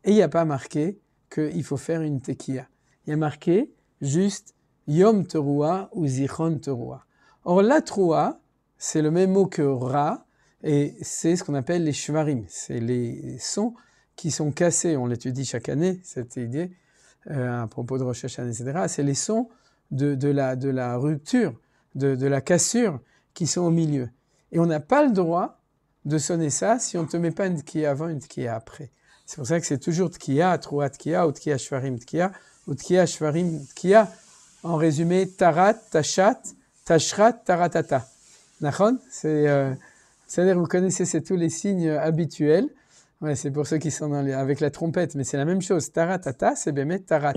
et il n'y a pas marqué qu'il faut faire une tekiya. Il y a marqué juste Yom Teruah ou Zichron Teruah. Or, la Teruah, c'est le même mot que Ra, et c'est ce qu'on appelle les shvarim. C'est les sons qui sont cassés. On l'étudie chaque année, cette idée, à propos de Rosh Hashanah, etc. C'est les sons de la rupture, de la cassure qui sont au milieu. Et on n'a pas le droit de sonner ça si on ne te met pas une tkiya avant, une tkiya après. C'est pour ça que c'est toujours tkiya, Teruah tkiya, ou tkiya shvarim tkiya, ou tkiya shvarim tkiya. En résumé, tarat, tachat, tashrat, taratata. Nachon? C'est-à-dire, vous connaissez, c'est tous les signes habituels. Ouais, c'est pour ceux qui sont avec la trompette, mais c'est la même chose. Taratata, c'est bémet tarat.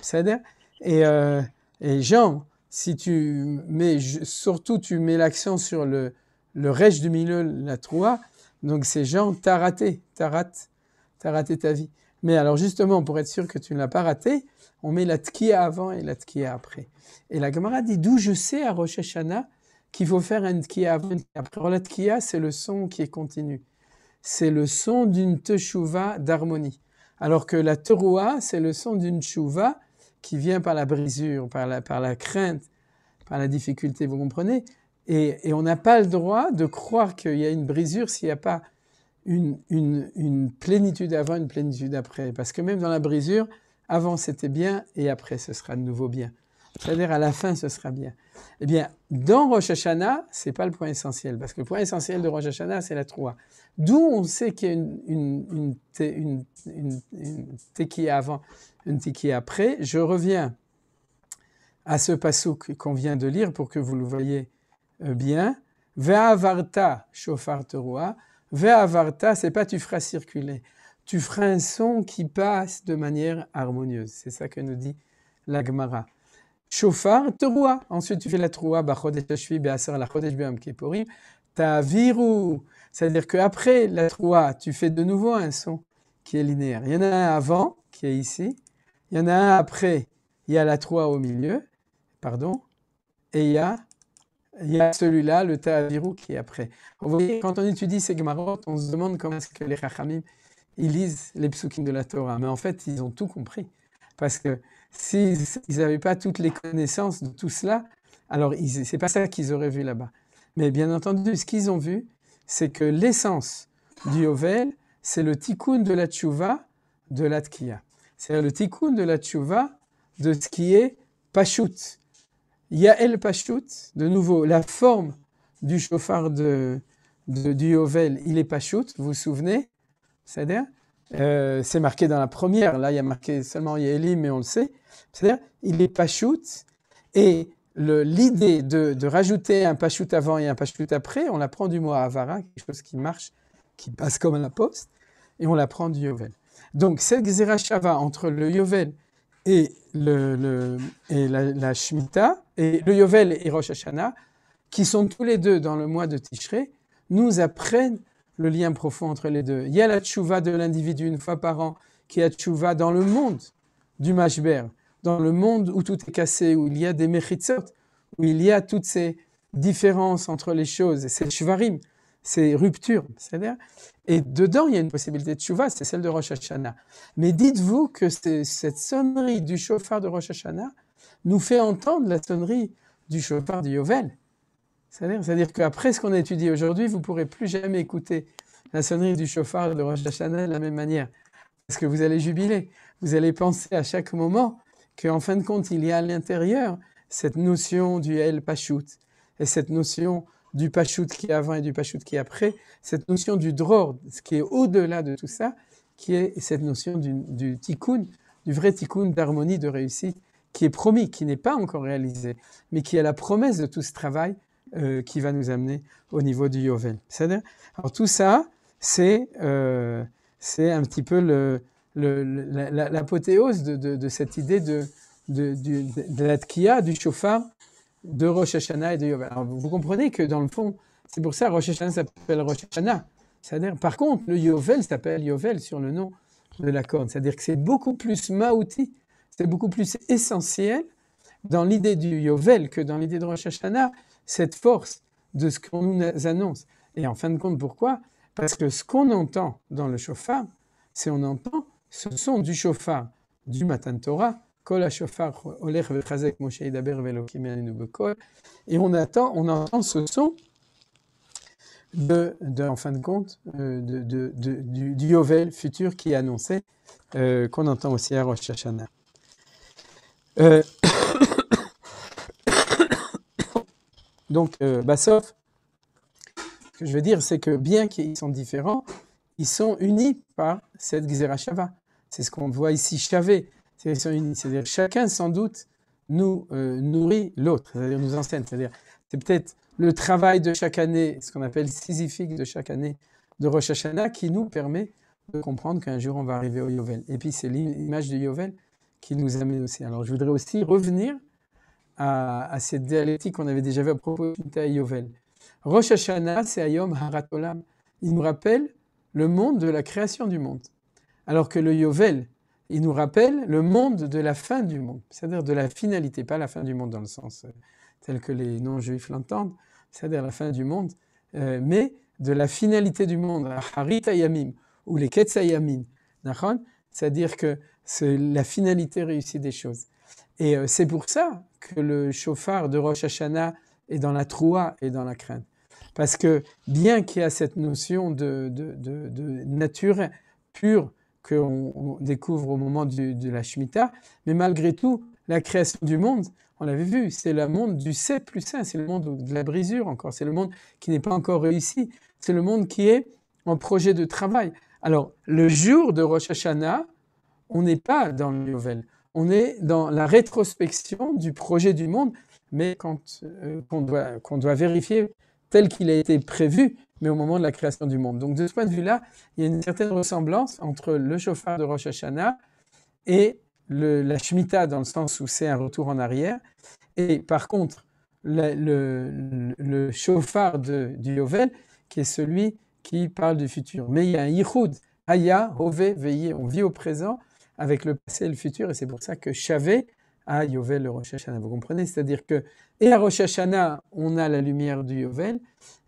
C'est-à-dire, et Jean, si tu mets, surtout tu mets l'accent sur le rêche du milieu, la troua, donc c'est Jean, t'as raté ta vie. Mais alors justement, pour être sûr que tu ne l'as pas raté, on met la tkiya avant et la tkiya après. Et la Gemara dit, d'où je sais à Rosh Hashanah qu'il faut faire une tkiya avant et une tkiya après. Alors la tkiya, c'est le son qui est continu. C'est le son d'une teshuva d'harmonie. Alors que la teruah, c'est le son d'une teshuva qui vient par la brisure, par la crainte, par la difficulté, vous comprenez? Et on n'a pas le droit de croire qu'il y a une brisure s'il n'y a pas une plénitude avant, une plénitude après. Parce que même dans la brisure, avant c'était bien et après ce sera de nouveau bien. C'est-à-dire à la fin ce sera bien. Eh bien, dans Rosh Hashanah, ce n'est pas le point essentiel. Parce que le point essentiel de Rosh Hashanah, c'est la Teruah. D'où on sait qu'il y a une tekiya avant, une tekiya après. Je reviens à ce passouk qu'on vient de lire pour que vous le voyez bien. Ve'avarta shofar teruah. Ve'avarta, c'est pas tu feras circuler. Tu feras un son qui passe de manière harmonieuse. C'est ça que nous dit la Gemara. Shofar teruah. Ensuite, tu fais la teruah. Bachodesh tashvi be'asar la chodesh be'am kippurim. Taviru. C'est-à-dire qu'après la teruah, tu fais de nouveau un son qui est linéaire. Il y en a un avant, qui est ici. Il y en a un après. Il y a la teruah au milieu. Pardon. Et il y a celui-là, le Ta'aviru, qui est après. Vous voyez, quand on étudie ces Gemarot, on se demande comment est-ce que les Chachamim, ils lisent les psukim de la Torah. Mais en fait, ils ont tout compris. Parce que s'ils n'avaient pas toutes les connaissances de tout cela, alors c'est pas ça qu'ils auraient vu là-bas. Mais bien entendu, ce qu'ils ont vu, c'est que l'essence du Yovel, c'est le tikkun de la tchouva de la tkiya. C'est-à-dire le tikkun de la tchouva de ce qui est pashut. Yael Pashut, de nouveau, la forme du shofar du Yovel, il est Pachout, vous vous souvenez? C'est-à-dire, c'est marqué dans la première, là il y a marqué seulement Yelim, mais on le sait. C'est-à-dire, il est Pachout, et l'idée de rajouter un Pachout avant et un Pachout après, on la prend du mot Avara, quelque chose qui marche, qui passe comme à la poste, et on la prend du Yovel. Donc, cette Gzera Shava entre le Yovel et la Shemitah, et le Yovel et Rosh Hashanah, qui sont tous les deux dans le mois de Tishrei, nous apprennent le lien profond entre les deux. Il y a la tchouva de l'individu une fois par an, qui est la tchouva dans le monde du mashber, dans le monde où tout est cassé, où il y a des mechitzot, où il y a toutes ces différences entre les choses, ces shvarim, ces ruptures, c'est-à-dire, et dedans il y a une possibilité de tchouva, c'est celle de Rosh Hashanah. Mais dites-vous que cette sonnerie du shofar de Rosh Hashanah nous fait entendre la sonnerie du shofar du Yovel. C'est-à-dire qu'après ce qu'on a étudié aujourd'hui, vous ne pourrez plus jamais écouter la sonnerie du shofar de Rosh Hashanah de la même manière. Parce que vous allez jubiler. Vous allez penser à chaque moment qu'en fin de compte, il y a à l'intérieur cette notion du El Pachout et cette notion du Pachout qui est avant et du Pachout qui est après, cette notion du Dror, ce qui est au-delà de tout ça, qui est cette notion du Tikkun, du vrai Tikkun d'harmonie, de réussite, qui est promis, qui n'est pas encore réalisé, mais qui est la promesse de tout ce travail qui va nous amener au niveau du Yovel. Alors tout ça, c'est un petit peu l'apothéose de cette idée de la tkiya, du shofar, de Rosh Hashanah et de Yovel. Alors vous comprenez que dans le fond, c'est pour ça que Rosh Hashanah s'appelle Rosh Hashanah. C'est-à-dire, par contre, le Yovel s'appelle Yovel sur le nom de la corne. C'est-à-dire que c'est beaucoup plus maouti, c'est beaucoup plus essentiel dans l'idée du Yovel que dans l'idée de Rosh Hashanah, cette force de ce qu'on nous annonce. Et en fin de compte, pourquoi? Parce que ce qu'on entend dans le shofar, c'est on entend ce son du shofar du Matan Torah, Kol ha-shofar olech vechazek Moshe yidaber ve'elokim ya'alenu b'kol, et on entend ce son en fin de compte, du Yovel futur qui est annoncé, qu'on entend aussi à Rosh Hashanah. Donc, Bassof, ce que je veux dire, c'est que bien qu'ils sont différents, ils sont unis par cette Gzera Shava. C'est ce qu'on voit ici, Shavé. Ils sont unis. C'est-à-dire chacun, sans doute, nous nourrit l'autre, c'est-à-dire nous enseigne. C'est-à-dire, c'est peut-être le travail de chaque année, ce qu'on appelle sisyphique de chaque année de Rosh Hashanah, qui nous permet de comprendre qu'un jour, on va arriver au Yovel. Et puis, c'est l'image du Yovel qui nous amène aussi. Alors, je voudrais aussi revenir à cette dialectique qu'on avait déjà vue à propos de Shemitah et Yovel. Rosh Hashanah, c'est Hayom Harat Olam. Il nous rappelle le monde de la création du monde. Alors que le Yovel, il nous rappelle le monde de la fin du monde, c'est-à-dire de la finalité, pas la fin du monde dans le sens tel que les non-juifs l'entendent, c'est-à-dire la fin du monde, mais de la finalité du monde, la Harit Hayamim, ou les Ketz Hayamin, c'est-à-dire que c'est la finalité réussie des choses. Et c'est pour ça que le shofar de Rosh Hashanah est dans la troua et dans la crainte. Parce que bien qu'il y a cette notion de nature pure qu'on découvre au moment de la Shemitah, mais malgré tout, la création du monde, on l'avait vu, c'est le monde du 7 plus 1, c'est le monde de la brisure encore, c'est le monde qui n'est pas encore réussi, c'est le monde qui est en projet de travail. Alors, le jour de Rosh Hashanah, on n'est pas dans le Yovel, on est dans la rétrospection du projet du monde, mais qu'on doit vérifier tel qu'il a été prévu, mais au moment de la création du monde. Donc de ce point de vue-là, il y a une certaine ressemblance entre le shofar de Rosh Hashanah et la Shemitah, dans le sens où c'est un retour en arrière. Et par contre, le shofar du Yovel, qui est celui qui parle du futur. Mais il y a un yichud, Haya, Hove, Veillé, on vit au présent avec le passé et le futur, et c'est pour ça que Shavé à Yovel le Rosh Hashanah. Vous comprenez? C'est-à-dire que, et à Rosh Hashanah, on a la lumière du Yovel,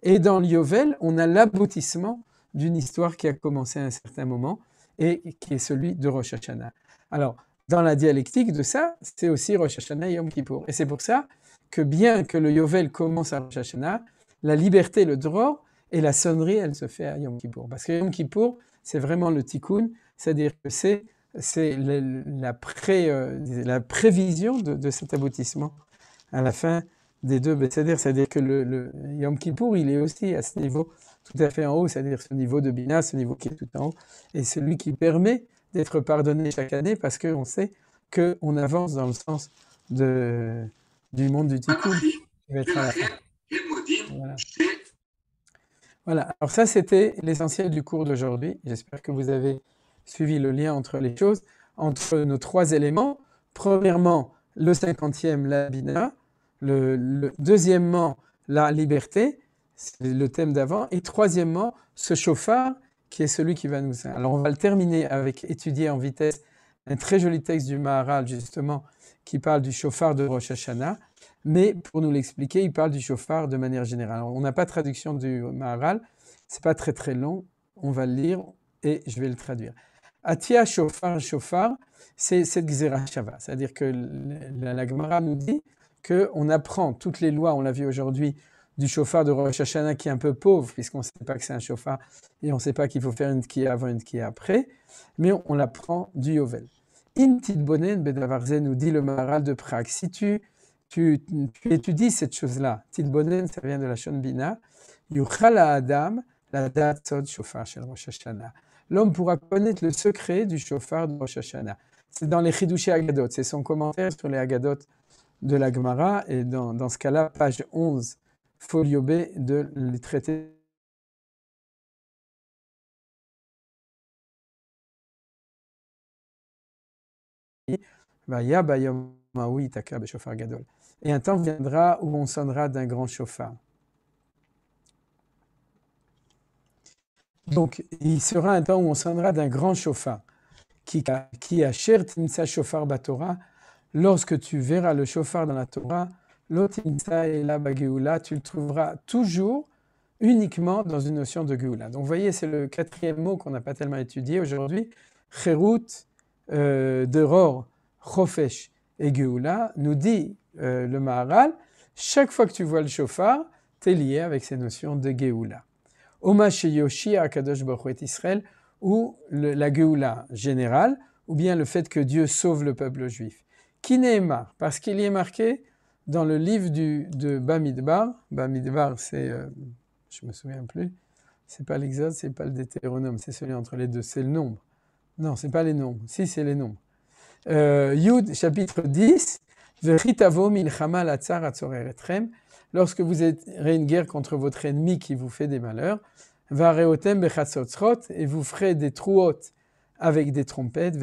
et dans le Yovel, on a l'aboutissement d'une histoire qui a commencé à un certain moment, et qui est celui de Rosh Hashanah. Alors, dans la dialectique de ça, c'est aussi Rosh Hashanah et Yom Kippour. Et c'est pour ça que bien que le Yovel commence à Rosh Hashanah, la liberté, le dror, et la sonnerie, elle se fait à Yom Kippour. Parce que Yom Kippour, c'est vraiment le tikkun, c'est-à-dire que c'est la prévision de cet aboutissement à la fin des deux Besséder, c'est-à-dire que le Yom Kippour, il est aussi à ce niveau tout à fait en haut, c'est-à-dire ce niveau de Bina, ce niveau qui est tout en haut, et celui qui permet d'être pardonné chaque année parce qu'on sait qu'on avance dans le sens du monde du Tikkun qui va être à la fin. Voilà. Voilà, alors ça c'était l'essentiel du cours d'aujourd'hui. J'espère que vous avez suivi le lien entre les choses, entre nos trois éléments. Premièrement, le 50e, la Bina. Deuxièmement, la liberté, c'est le thème d'avant. Et troisièmement, ce chauffard qui est celui qui va nous... Alors on va le terminer avec étudier en vitesse un très joli texte du Maharal justement qui parle du chauffard de Rosh Hashanah. Mais pour nous l'expliquer, il parle du chauffard de manière générale. Alors, on n'a pas de traduction du Maharal, c'est pas très très long, on va le lire et je vais le traduire. Atia chauffard, c'est cette Gzera Shava, c'est-à-dire que la Gemara nous dit qu'on apprend toutes les lois, on l'a vu aujourd'hui, du chauffard de Rosh Hashanah qui est un peu pauvre, puisqu'on ne sait pas que c'est un chauffard et on ne sait pas qu'il faut faire une tkiya avant, une tkiya après, mais on l'apprend du Yovel. In Tidbonen Bedavarze nous dit le Maharal de Prague, si tu étudies cette chose-là. Tidbonen, ça vient de la Shon Bina. Yuchal Adam, la date sod shofar shel Rosh Hashanah. L'homme pourra connaître le secret du chauffard de Rosh Hashanah. C'est dans les Chidushé Agadot, c'est son commentaire sur les Agadot de la Gemara, et dans ce cas-là, page 11, folio B de le traité. Vaya bayom maoui taka beshofar gadol. Et un temps viendra où on sonnera d'un grand chauffard. Donc, il sera un temps où on sonnera d'un grand chauffard. Qui a cher timsa chauffard batora, lorsque tu verras le chauffard dans la Torah, l'otimsa et la bageoula, tu le trouveras toujours uniquement dans une notion de geoula. Donc, vous voyez, c'est le quatrième mot qu'on n'a pas tellement étudié aujourd'hui. Cherut, Deror, Chofesh et Geoula, nous dit le Maharal, chaque fois que tu vois le chauffard, tu es lié avec ces notions de Geoula. Oma sheyoshi akadosh baruch et Israël, ou la Geoula générale, ou bien le fait que Dieu sauve le peuple juif. Kinéemar, parce qu'il y est marqué dans le livre de Bamidbar. Bamidbar, c'est, je me souviens plus, c'est pas l'Exode, c'est pas le Deutéronome, c'est celui entre les deux, c'est le nombre. Non, c'est pas les nombres. Si, c'est les nombres. Yud, chapitre 10. Lorsque vous aurez une guerre contre votre ennemi qui vous fait des malheurs, et vous ferez des trouotes avec des trompettes,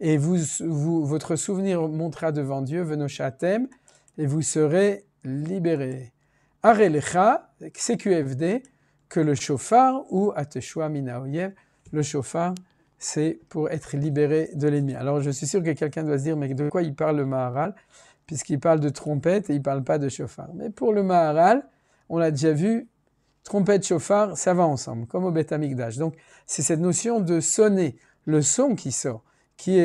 et votre souvenir montera devant Dieu, et vous serez libérés. Arelecha, CQFD, que le chauffard ou Ateshua Mina Oyev, le chauffard, c'est pour être libéré de l'ennemi. Alors je suis sûr que quelqu'un doit se dire, mais de quoi il parle le Maharal, puisqu'il parle de trompette et il ne parle pas de chauffard. Mais pour le Maharal, on l'a déjà vu, trompette, chauffard, ça va ensemble, comme au Beth Amikdash. Donc c'est cette notion de sonner, le son qui sort, qui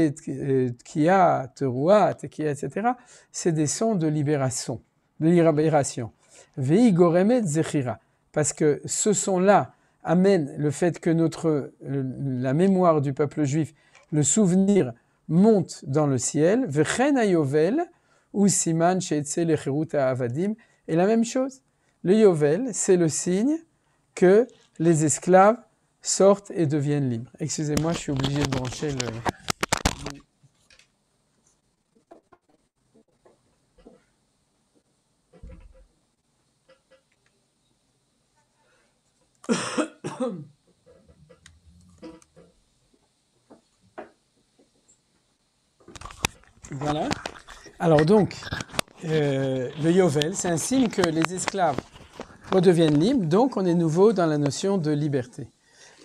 a terouat, qui a, etc. C'est des sons de libération, Vei goremet zechira. Parce que ce son-là amène le fait que la mémoire du peuple juif, le souvenir, monte dans le ciel. Vechen hayovel, ou siman sheetze lecherut ha'avadim. Et la même chose. Le yovel, c'est le signe que les esclaves sortent et deviennent libres. Excusez-moi, je suis obligé de brancher le... Voilà. Alors donc, le Yovel, c'est un signe que les esclaves redeviennent libres, donc on est nouveau dans la notion de liberté.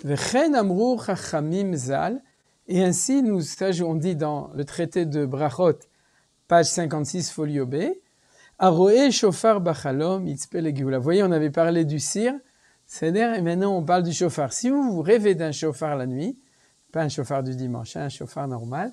Vechen amru chachamim zal, et ainsi, on dit dans le traité de Brachot, page 56, folio B, Aroé shofar bachalom itzpe legeoula. Vous voyez, on avait parlé du cire, c'est-à-dire, et maintenant on parle du chauffard. Si vous rêvez d'un chauffard la nuit, pas un chauffard du dimanche, un chauffard normal,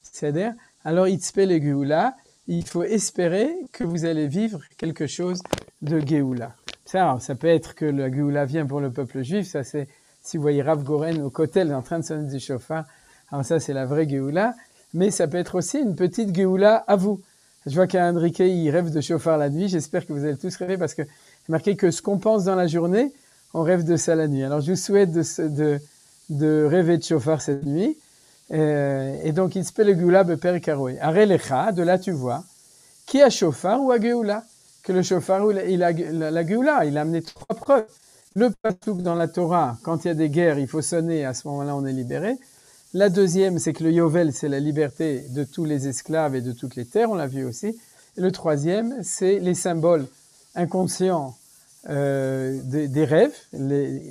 c'est-à-dire, alors itzpe legeoula, il faut espérer que vous allez vivre quelque chose de geoula. Ça peut être que la geoula vient pour le peuple juif, ça c'est, si vous voyez Rav Goren au kotel en train de sonner du chauffard, alors ça c'est la vraie geoula, mais ça peut être aussi une petite geoula à vous. Je vois qu'Henrique, il rêve de chauffard la nuit. J'espère que vous allez tous rêver parce que c'est marqué que ce qu'on pense dans la journée, on rêve de ça la nuit. Alors, je vous souhaite de rêver de chauffard cette nuit. Et donc, il s'appelle le Géoula beper karoé. Arelecha, de là tu vois, qui a chauffard ou a Géoula. Que le chauffard, il a la Géoula, il a amené 3 preuves. Le pasouk dans la Torah, quand il y a des guerres, il faut sonner, à ce moment-là, on est libéré. La deuxième, c'est que le Yovel, c'est la liberté de tous les esclaves et de toutes les terres, on l'a vu aussi. Et le troisième, c'est les symboles inconscients des rêves,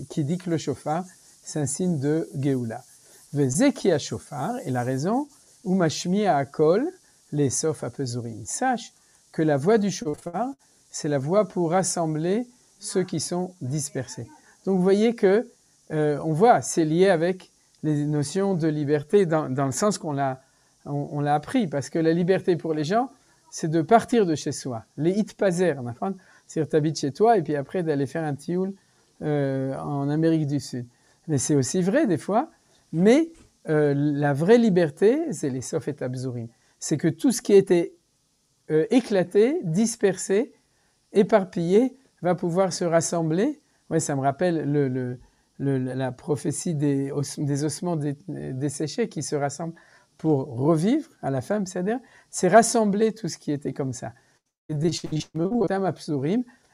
qui dit que le chauffard, c'est un signe de Géoula. Vezeki a chauffard, et la raison, ou mashmi a akol, les sof a pesurim. Sache que la voix du chauffard, c'est la voix pour rassembler ceux qui sont dispersés. Donc vous voyez que, on voit, c'est lié avec les notions de liberté dans le sens qu'on l'a appris, parce que la liberté pour les gens, c'est de partir de chez soi. Les hitpazer, c'est-à-dire t'habites chez toi et puis après d'aller faire un tioul en Amérique du Sud. Mais c'est aussi vrai des fois, mais la vraie liberté, c'est les sof et abzurim. C'est que tout ce qui était éclaté, dispersé, éparpillé, va pouvoir se rassembler. Ouais, ça me rappelle la prophétie des ossements desséchés qui se rassemblent pour revivre à la fin, c'est rassembler tout ce qui était comme ça.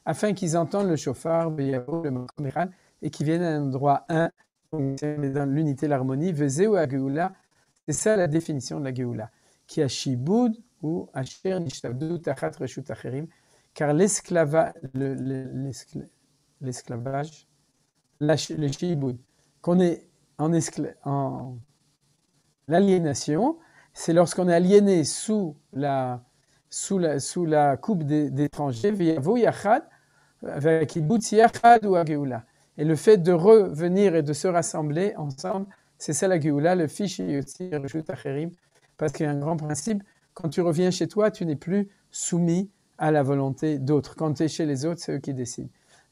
Afin qu'ils entendent le chauffard, le makoméral, et qu'ils viennent à un endroit un, dans l'unité, l'harmonie, vezeu a Géoula, c'est ça la définition de la Géoula. Qui a shiboud ou asher nishtabdu tachat reshut acherim, car l'esclavage, le shiboud, qu'on est en l'aliénation, c'est lorsqu'on est aliéné sous la coupe d'étrangers, viyavo yachad, avec kibbutz yachad ou agéoula. Et le fait de revenir et de se rassembler ensemble, c'est ça la Géoula, le fiche yotzi reshut acherim, parce qu'il y a un grand principe, quand tu reviens chez toi, tu n'es plus soumis à la volonté d'autres. Quand tu es chez les autres, c'est eux qui décident.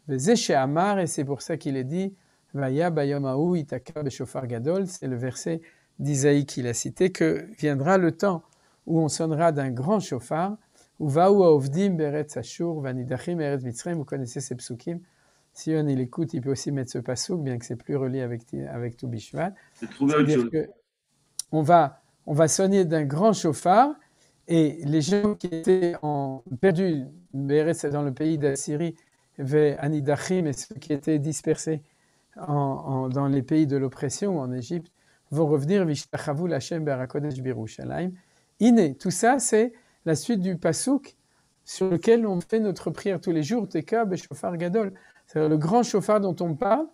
Vezé Amar, et c'est pour ça qu'il est dit, Vaya bayom haou itaka beshofar gadol, c'est le verset d'Isaïe qu'il a cité, que viendra le temps où on sonnera d'un grand chauffard, ou vaou haovdim beretz ashur, vanidachim eretz mitzrayim, vous connaissez ces psukim. Si on il écoute, il peut aussi mettre ce pasouk, bien que c'est plus relié avec tout Bishvat. C'est-à-dire qu'on va sonner d'un grand chauffard, et les gens qui étaient perdus dans le pays d'Assyrie, Anidachim, et ceux qui étaient dispersés dans les pays de l'oppression, en Égypte, vont revenir, Vishtachavu l'Hashem barakodesh birushalayim. Iné, tout ça, c'est la suite du pasouk sur lequel on fait notre prière tous les jours, Teka beshofar gadol. C'est le grand chauffard dont on parle,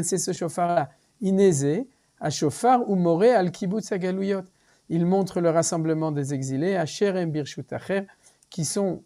c'est ce chauffard-là, Inézé, à chauffard ou moré al kibbutz agalouyot. Il montre le rassemblement des exilés, Asher birshut acher, qui sont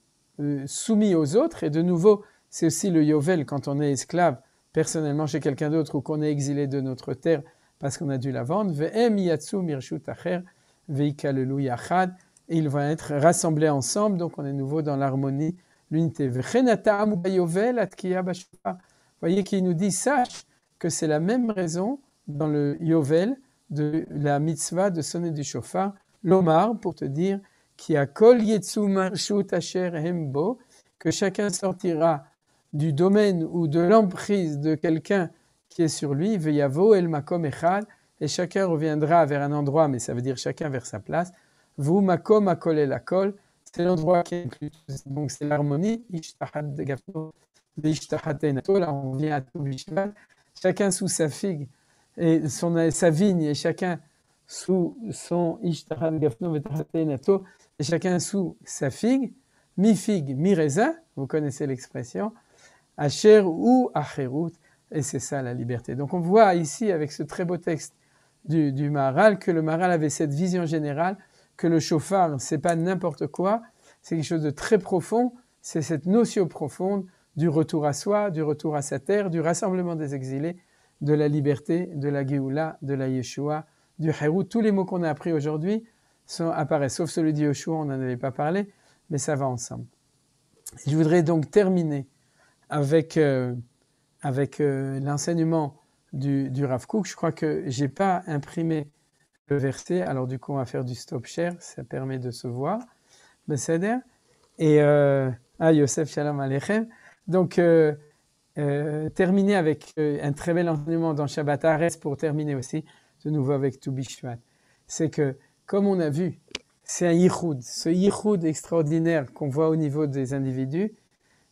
soumis aux autres. Et de nouveau, c'est aussi le Yovel quand on est esclave personnellement chez quelqu'un d'autre ou qu'on est exilé de notre terre parce qu'on a dû la vendre. Ve'em yatsu mirshut acher ve'ikalelu yachad. Et ils vont être rassemblés ensemble. Donc on est nouveau dans l'harmonie, l'unité. Ve'chenata amu bayovel atkiya bashofar. Voyez qu'il nous dit, sache que c'est la même raison dans le Yovel de la mitzvah de sonner du chauffard, l'omar, pour te dire, qui a kol yetsu marshut asher hembo, que chacun sortira du domaine ou de l'emprise de quelqu'un qui est sur lui, veyavo el makom echad, et chacun reviendra vers un endroit, mais ça veut dire chacun vers sa place. Vous makom akol el akol, c'est l'endroit qui inclut, donc c'est l'harmonie, ishtahat gafno, ishtahat enato, là on vient à tout bishvat, chacun sous sa figue, et sa vigne, et chacun sous son ishtahat gafno vetahat enato, et chacun sous sa figue, mi figue, mi raisin, vous connaissez l'expression, Asher ou Acherut, et c'est ça la liberté. Donc on voit ici avec ce très beau texte du Maharal que le Maharal avait cette vision générale que le chauffard, c'est pas n'importe quoi, c'est quelque chose de très profond, c'est cette notion profonde du retour à soi, du retour à sa terre, du rassemblement des exilés, de la liberté, de la Géoula, de la Yeshua, du Herut. Tous les mots qu'on a appris aujourd'hui apparaissent, sauf celui de Yeshua, on n'en avait pas parlé, mais ça va ensemble. Je voudrais donc terminer avec l'enseignement du Rav Kook. Je crois que je n'ai pas imprimé le verset. Alors du coup, on va faire du stop share, ça permet de se voir. Besséder. Et Yosef Shalom Aleichem. Donc, terminer avec un très bel enseignement dans Shabbat Haaretz pour terminer aussi de nouveau avec Tu Bishvat. C'est que, comme on a vu, c'est un yichud. Ce yichud extraordinaire qu'on voit au niveau des individus,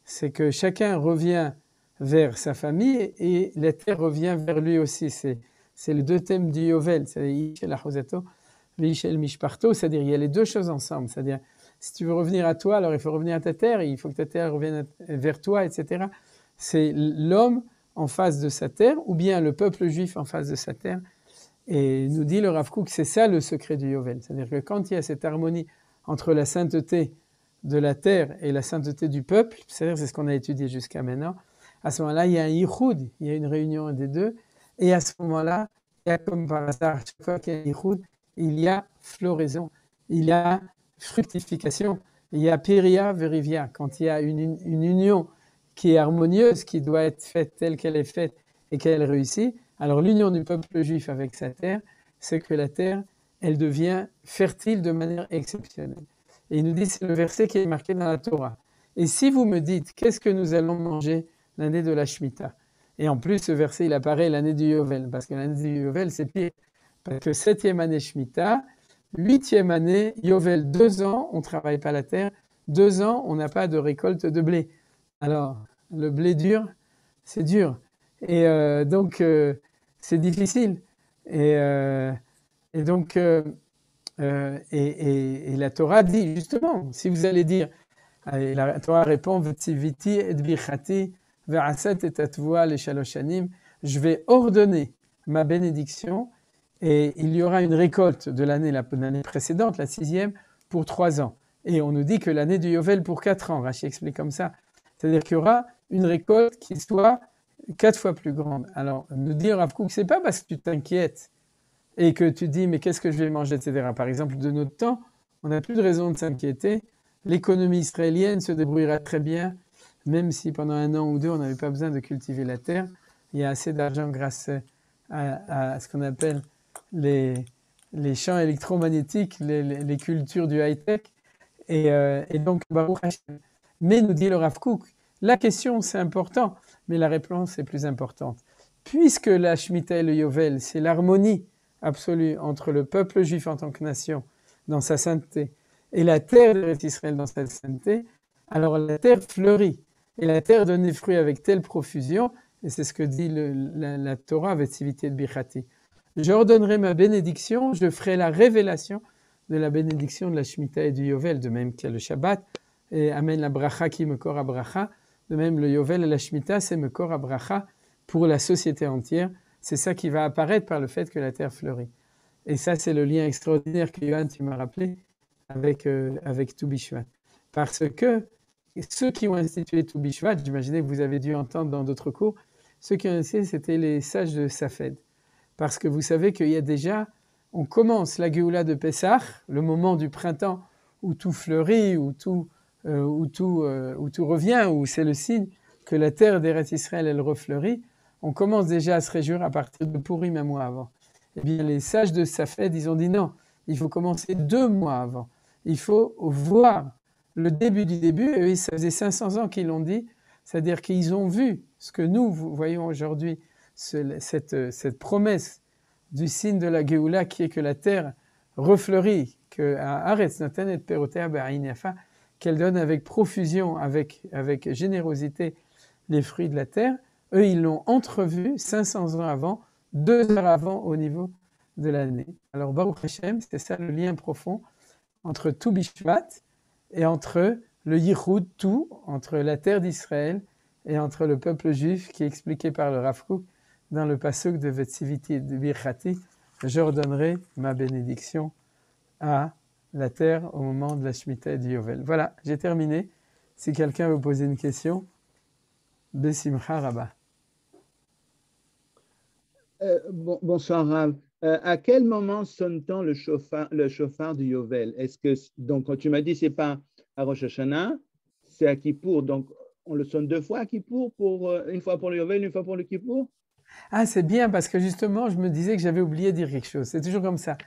c'est que chacun revient vers sa famille et la terre revient vers lui aussi. C'est les deux thèmes du Yovel, c'est Ishel Achosato, Ishel Mishparto, c'est-à-dire il y a les deux choses ensemble. C'est-à-dire, si tu veux revenir à toi, alors il faut revenir à ta terre, il faut que ta terre revienne vers toi, etc. C'est l'homme en face de sa terre, ou bien le peuple juif en face de sa terre. Et nous dit le Rav Kook, c'est ça le secret du Yovel. C'est-à-dire que quand il y a cette harmonie entre la sainteté de la terre et la sainteté du peuple, c'est-à-dire c'est ce qu'on a étudié jusqu'à maintenant, à ce moment-là, il y a un yichud, il y a une réunion des deux, et à ce moment-là, il y a comme par hasard, chaque fois qu'il y a un yichud, il y a floraison, il y a fructification, il y a péria verivia, quand il y a une union qui est harmonieuse, qui doit être faite telle qu'elle est faite et qu'elle réussit, alors l'union du peuple juif avec sa terre, c'est que la terre, elle devient fertile de manière exceptionnelle. Et il nous dit, c'est le verset qui est marqué dans la Torah. Et si vous me dites, qu'est-ce que nous allons manger l'année de la Shemitah? Et en plus, ce verset, il apparaît l'année du Yovel, parce que l'année du Yovel, c'est pire. Parce que 7e année Shemitah, 8e année Yovel, 2 ans, on ne travaille pas la terre, 2 ans, on n'a pas de récolte de blé. Alors, le blé dur, c'est dur. Et donc, c'est difficile. Et donc, la Torah dit, justement, si vous allez dire, et la Torah répond, V'tiviti et bichati, ve'asat et atvoa les shaloshanim, je vais ordonner ma bénédiction, et il y aura une récolte de l'année précédente, la 6e, pour 3 ans. Et on nous dit que l'année du Yovel pour 4 ans, Rashi explique comme ça. C'est-à-dire qu'il y aura une récolte qui soit 4 fois plus grande. Alors, nous dire Rav Kook, c'est pas parce que tu t'inquiètes et que tu dis, mais qu'est-ce que je vais manger, etc. Par exemple, de notre temps, on n'a plus de raison de s'inquiéter. L'économie israélienne se débrouillera très bien, même si pendant 1 an ou 2, on n'avait pas besoin de cultiver la terre. Il y a assez d'argent grâce à ce qu'on appelle les champs électromagnétiques, les cultures du high-tech. Et donc, Baruch Hashem. Mais nous dit le Rav Kook, la question c'est important, mais la réponse est plus importante. Puisque la Shemitah et le Yovel, c'est l'harmonie absolue entre le peuple juif en tant que nation, dans sa sainteté, et la terre d'Israël dans sa sainteté, alors la terre fleurit, et la terre donne des fruits avec telle profusion, et c'est ce que dit la Torah, V'tiviti de Bichati. J'ordonnerai ma bénédiction, je ferai la révélation de la bénédiction de la Shemitah et du Yovel, de même qu'il y a le Shabbat, et Amen la bracha qui me kor bracha, de même le Yovel et la Shemitah, c'est me kor bracha pour la société entière. C'est ça qui va apparaître par le fait que la terre fleurit. Et ça, c'est le lien extraordinaire que Yohan, tu m'as rappelé avec Tu Bishvat. Parce que ceux qui ont institué Tu Bishvat, j'imaginais que vous avez dû entendre dans d'autres cours, ceux qui ont institué, c'était les sages de Safed. Parce que vous savez qu'il y a déjà, on commence la Géoula de Pessah, le moment du printemps où tout fleurit, où tout revient, où c'est le signe que la terre d'Eretz Israël, elle refleurit. On commence déjà à se réjouir à partir de Purim un mois avant. Eh bien, les sages de Safed, ils ont dit non, il faut commencer 2 mois avant. Il faut voir le début du début, et ça faisait 500 ans qu'ils l'ont dit, c'est-à-dire qu'ils ont vu ce que nous voyons aujourd'hui, cette promesse du signe de la Géoula qui est que la terre refleurit, qu'elle donne avec profusion, avec générosité les fruits de la terre. Eux, ils l'ont entrevu 500 ans avant, 2 heures avant au niveau de l'année. Alors, Baruch Hashem, c'est ça le lien profond entre Tu Bishvat et entre le Yichud, tout, entre la terre d'Israël et entre le peuple juif qui est expliqué par le Rav Kook dans le pasuk de V'tiviti de Birchati. J'ordonnerai ma bénédiction à la terre au moment de la Shemitah et du Yovel. Voilà, j'ai terminé. Si quelqu'un veut poser une question, Besimcha Rabba. Bonsoir Rav. À quel moment sonne-t-on le chauffard du Yovel? Est-ce que, donc, quand tu m'as dit c'est pas à Rosh Hashanah, c'est à Kippour, donc on le sonne 2 fois à Kippour, une fois pour le Yovel, une fois pour le Kippour? Ah, c'est bien, parce que justement, je me disais que j'avais oublié de dire quelque chose. C'est toujours comme ça.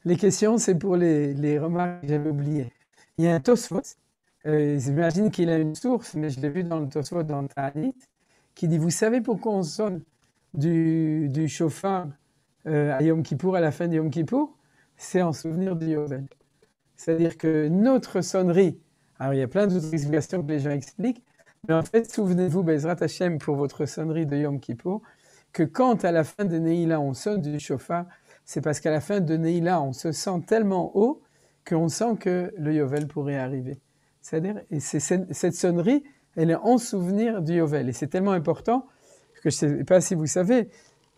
Les questions, c'est pour les remarques que j'avais oubliées. Il y a un Tosfot, j'imagine qu'il a une source, mais je l'ai vu dans le Tosfot, dans le Ta'anit, qui dit, vous savez pourquoi on sonne du chauffard à Yom Kippour, à la fin de Yom Kippour? C'est en souvenir du Yovel. C'est-à-dire que notre sonnerie, alors il y a plein d'autres explications que les gens expliquent, mais en fait, souvenez-vous, Bezrat Hashem, pour votre sonnerie de Yom Kippour, que quand à la fin de Neila, on sonne du chauffard, c'est parce qu'à la fin de Neila, on se sent tellement haut qu'on sent que le Yovel pourrait arriver. C'est-à-dire, et cette sonnerie, elle est en souvenir du Yovel. Et c'est tellement important que je ne sais pas si vous savez,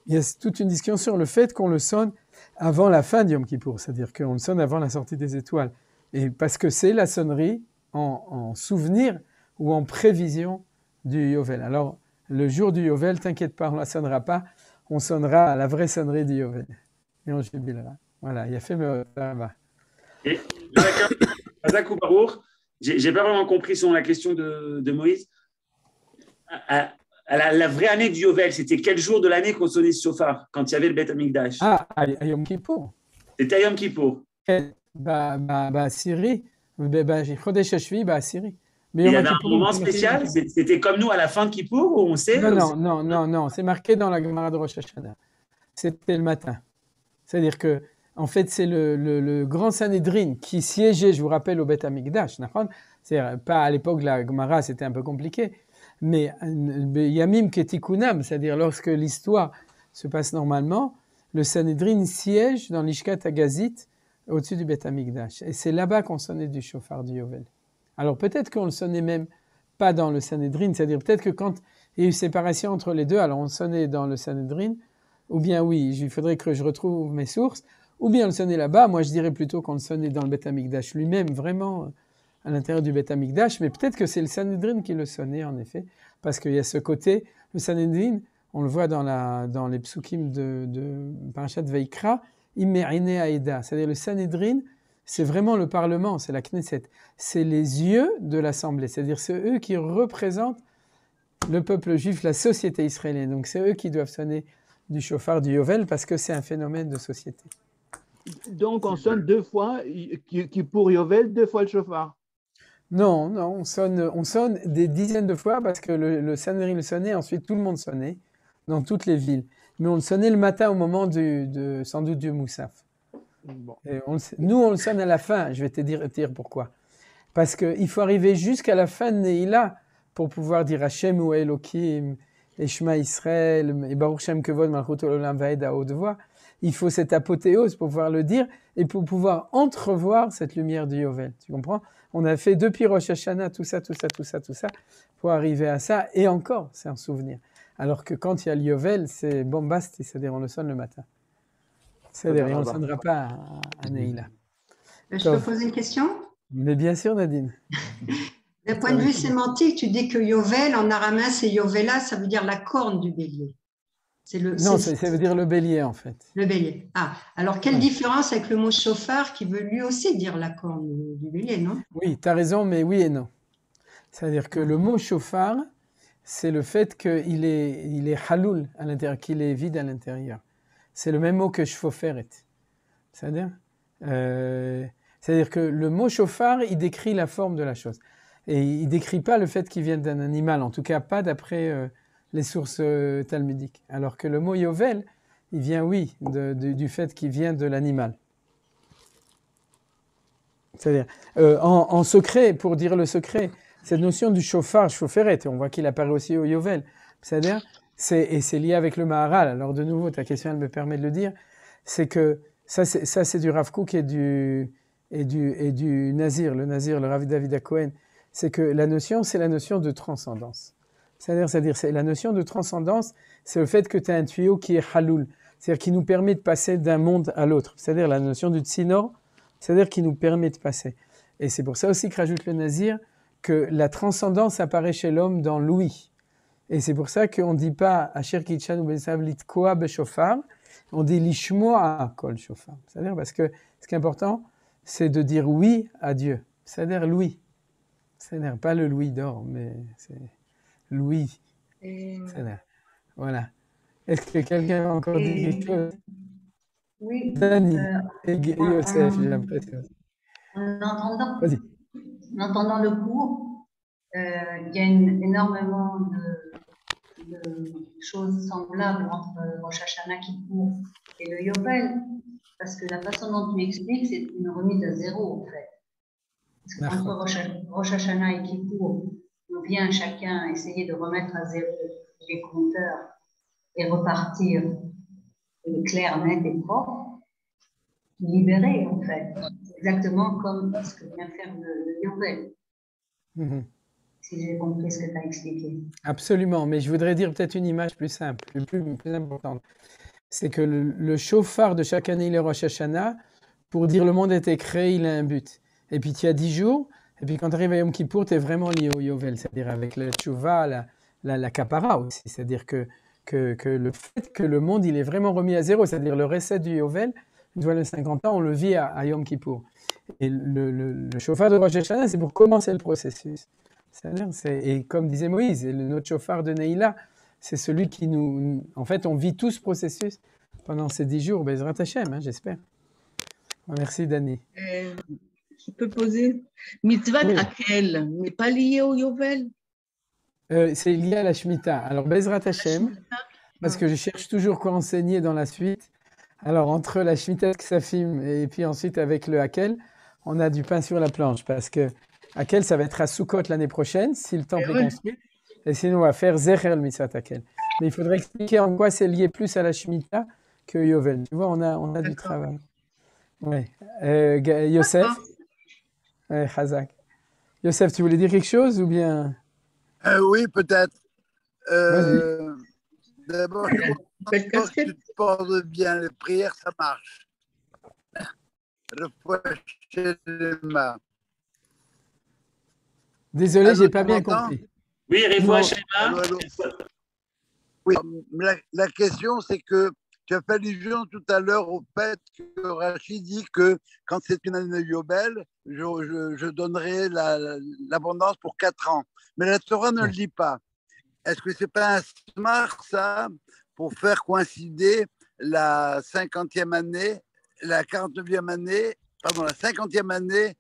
il y a toute une discussion sur le fait qu'on le sonne avant la fin de Yom Kippour, c'est-à-dire qu'on le sonne avant la sortie des étoiles. Et parce que c'est la sonnerie en souvenir ou en prévision du Yovel. Alors, le jour du Yovel, t'inquiète pas, on ne la sonnera pas, on sonnera à la vraie sonnerie du Yovel. Et on jubilera. Voilà, il a fait le là-bas. Et Razak ou Baruch, j'ai pas vraiment compris la question de Moïse. La vraie année du Yovel, c'était quel jour de l'année qu'on sonnait ce chauffard quand il y avait le Beth Amikdash? Ah, à Yom Kippour. C'était à Yom Kippour. Syrie. Chodesh Hashvi, Syrie. Mais il y avait un moment spécial? C'était comme nous à la fin de Kippour où on sait? Non. C'est marqué dans la Gemara de Rosh Hashanah. C'était le matin. C'est-à-dire que, en fait, c'est le grand Sanhédrin qui siégeait, je vous rappelle, au Beth Amikdash. C'est-à-dire, pas à l'époque de la Gemara, c'était un peu compliqué. Mais Yamim Ketikunam, c'est-à-dire lorsque l'histoire se passe normalement, le Sanhédrin siège dans l'Ishkat Agazit au-dessus du Beth Amikdash. Et c'est là-bas qu'on sonnait du chauffard du Yovel. Alors peut-être qu'on le sonnait même pas dans le Sanhédrin, c'est-à-dire peut-être que quand il y a eu séparation entre les deux, alors on sonnait dans le Sanhédrin, ou bien oui, il faudrait que je retrouve mes sources, ou bien on le sonnait là-bas. Moi je dirais plutôt qu'on le sonnait dans le Beth Amikdash lui-même, vraiment à l'intérieur du Beth Amikdash, mais peut-être que c'est le Sanhédrin qui le sonnait en effet, parce qu'il y a ce côté, le Sanhédrin, on le voit dans les psukim de Parashat Veikra, Imme'ine Aïda, c'est-à-dire le Sanhédrin, c'est vraiment le Parlement, c'est la Knesset, c'est les yeux de l'Assemblée, c'est-à-dire c'est eux qui représentent le peuple juif, la société israélienne, donc c'est eux qui doivent sonner du chauffard du Yovel, parce que c'est un phénomène de société. Donc on sonne 2 fois, Kippour Yovel, 2 fois le chauffard. Non, on sonne des dizaines de fois parce que le Sanhédrin le sonnait, ensuite tout le monde sonnait dans toutes les villes. Mais on le sonnait le matin au moment sans doute du Moussaf. Bon. Nous, on le sonne à la fin, je vais te dire pourquoi. Parce qu'il faut arriver jusqu'à la fin de Neila pour pouvoir dire Hashem ou Elohim, et Shema Israël, et Baruch Shem Kevod Malchut Olam Vaed à haute voix. Il faut cette apothéose pour pouvoir le dire et pour pouvoir entrevoir cette lumière du Yovel. Tu comprends? On a fait depuis Rosh Hashanah tout ça, pour arriver à ça. Et encore, c'est un souvenir. Alors que quand il y a le Yovel, c'est bombastique, c'est-à-dire on le sonne le matin. C'est-à-dire on ne sonnera pas à Neila. Je peux poser une question? Mais bien sûr, Nadine. D'un point de vue sémantique, tu dis que Yovel, en araméen, c'est Yovela, ça veut dire la corne du bélier. Non, ça veut dire le bélier, en fait. Le bélier. Ah, alors quelle différence avec le mot chauffard qui veut lui aussi dire la corne du bélier, non? Oui, tu as raison, mais oui et non. C'est-à-dire que le mot chauffard, c'est le fait qu'il est haloul à l'intérieur, qu'il est vide à l'intérieur. C'est le même mot que shfoferet. C'est-à-dire que le mot chauffard, il décrit la forme de la chose. Et il ne décrit pas le fait qu'il vienne d'un animal, en tout cas pas d'après les sources talmudiques. Alors que le mot Yovel, il vient, oui, du fait qu'il vient de l'animal. C'est-à-dire, en secret, pour dire le secret, cette notion du chauffard, shoferet, on voit qu'il apparaît aussi au Yovel. C'est-à-dire, et c'est lié avec le Maharal. Alors de nouveau, ta question, elle me permet de le dire, c'est que ça c'est du Rav Kook et du Nazir, le Rav David HaKohen. C'est que la notion, c'est la notion de transcendance. C'est-à-dire, c'est la notion de transcendance, c'est le fait que tu as un tuyau qui est haloul, c'est-à-dire qui nous permet de passer d'un monde à l'autre. C'est-à-dire la notion du tsinor, c'est-à-dire qui nous permet de passer. Et c'est pour ça aussi que rajoute le Nazir que la transcendance apparaît chez l'homme dans l'ouïe. Et c'est pour ça qu'on ne dit pas Asher Kitchan ou Bensav Litkoa Beshofar, on dit Lishmoa Kol Shofar. C'est-à-dire parce que ce qui est important, c'est de dire oui à Dieu. C'est-à-dire Louis. C'est-à-dire pas le louis d'or, mais c'est Louis. C'est-à-dire, voilà. Est-ce que quelqu'un a encore dit quelque chose? Oui, Dani et en, Youssef, j'ai l'impression. en entendant, Vas-y. en entendant le cours, il y a énormément de choses semblables entre Rosh Hashanah, Kippour et le Yovel, parce que la façon dont tu expliques, c'est une remise à zéro, en fait. Parce qu'entre Rosh Hashanah et Kippour, on vient chacun essayer de remettre à zéro les compteurs et repartir clair, net et propre, libéré, en fait. C'est exactement comme ce que vient faire le Yovel, si j'ai compris ce que tu as expliqué. Absolument, mais je voudrais dire peut-être une image plus simple, plus importante. C'est que le chauffard de chaque année, il est Rosh Hashanah, pour dire le monde a été créé, il a un but. Et puis tu as 10 jours, et puis quand tu arrives à Yom Kippour, tu es vraiment lié au Yovel, c'est-à-dire avec la tchouva, la kapara aussi. C'est-à-dire que le fait que le monde il est vraiment remis à zéro, c'est-à-dire le reset du Yovel, une fois les 50 ans, on le vit à Yom Kippour. Et le chauffard de Rosh Hashanah, c'est pour commencer le processus. Et comme disait Moïse, notre chauffard de Neila, c'est celui qui nous... En fait, on vit tout ce processus pendant ces 10 jours. Bezrat Hashem, j'espère. Merci, Dani. Je peux poser Mitzvah Akel n'est pas lié au Yovel? C'est lié à la Shemitah. Alors, Bezrat Hashem, parce que je cherche toujours quoi enseigner dans la suite. Alors, entre la Shemitah Ksafim et puis ensuite avec le Hakel, on a du pain sur la planche. Parce que Hakel, ça va être à Sukkot l'année prochaine, si le temple est construit. Et sinon, on va faire Zecher le Mitzvah Hakel. Mais il faudrait expliquer en quoi c'est lié plus à la Shemitah que Yovel. Tu vois, on a du travail. Oui. Youssef Hazak. Youssef, tu voulais dire quelque chose ou bien Oui, peut-être. Vas-y. D'abord, quand tu te portes bien les prières, ça marche. Désolé, j'ai pas bien compris. Oui, Oui, la question, c'est que tu as fait allusion tout à l'heure au fait que Rachid dit que quand c'est une année Yobel, je donnerai l'abondance pour 4 ans. Mais la Torah ne le dit pas. Est-ce que ce n'est pas un smart, ça, pour faire coïncider la 50e année, la 49e année, pardon, la 50e année,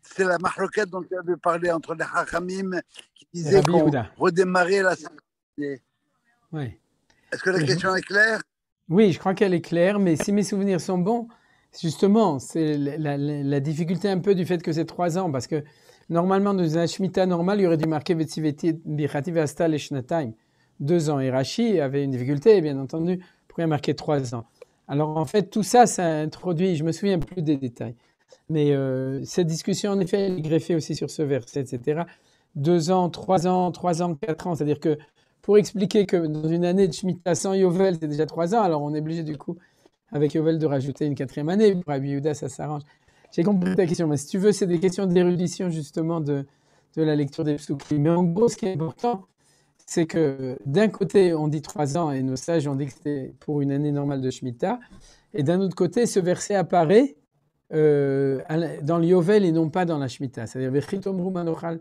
c'est la mahloquette dont tu avais parlé entre les Hachamim qui disaient qu'on redémarrait la 50e année. Oui. Est-ce que la question est claire? Oui, je crois qu'elle est claire, mais si mes souvenirs sont bons, justement, c'est la difficulté un peu du fait que c'est 3 ans, parce que normalement, dans un Shemitah normal, il y aurait dû marquer Vetziveti Birchati Ve'asta Leshnataim, 2 ans. Et Rashi avait une difficulté, bien entendu, pour y marquer 3 ans. Alors en fait, tout ça, ça introduit, je me souviens plus des détails, mais cette discussion, en effet, elle est greffée aussi sur ce verset, etc. 2 ans, 3 ans, 3 ans, 4 ans, c'est-à-dire que pour expliquer que dans une année de Shemitah sans Yovel, c'est déjà 3 ans, alors on est obligé du coup, avec Yovel, de rajouter une 4e année. Pour Rabbi Yehuda, ça s'arrange. J'ai compris ta question, mais si tu veux, c'est des questions d'érudition justement de la lecture des psukim. Mais en gros, ce qui est important, c'est que d'un côté, on dit 3 ans, et nos sages ont dit que c'était pour une année normale de Shemitah, et d'un autre côté, ce verset apparaît dans le Yovel et non pas dans la Shemitah. C'est-à-dire, Vechitomru manochal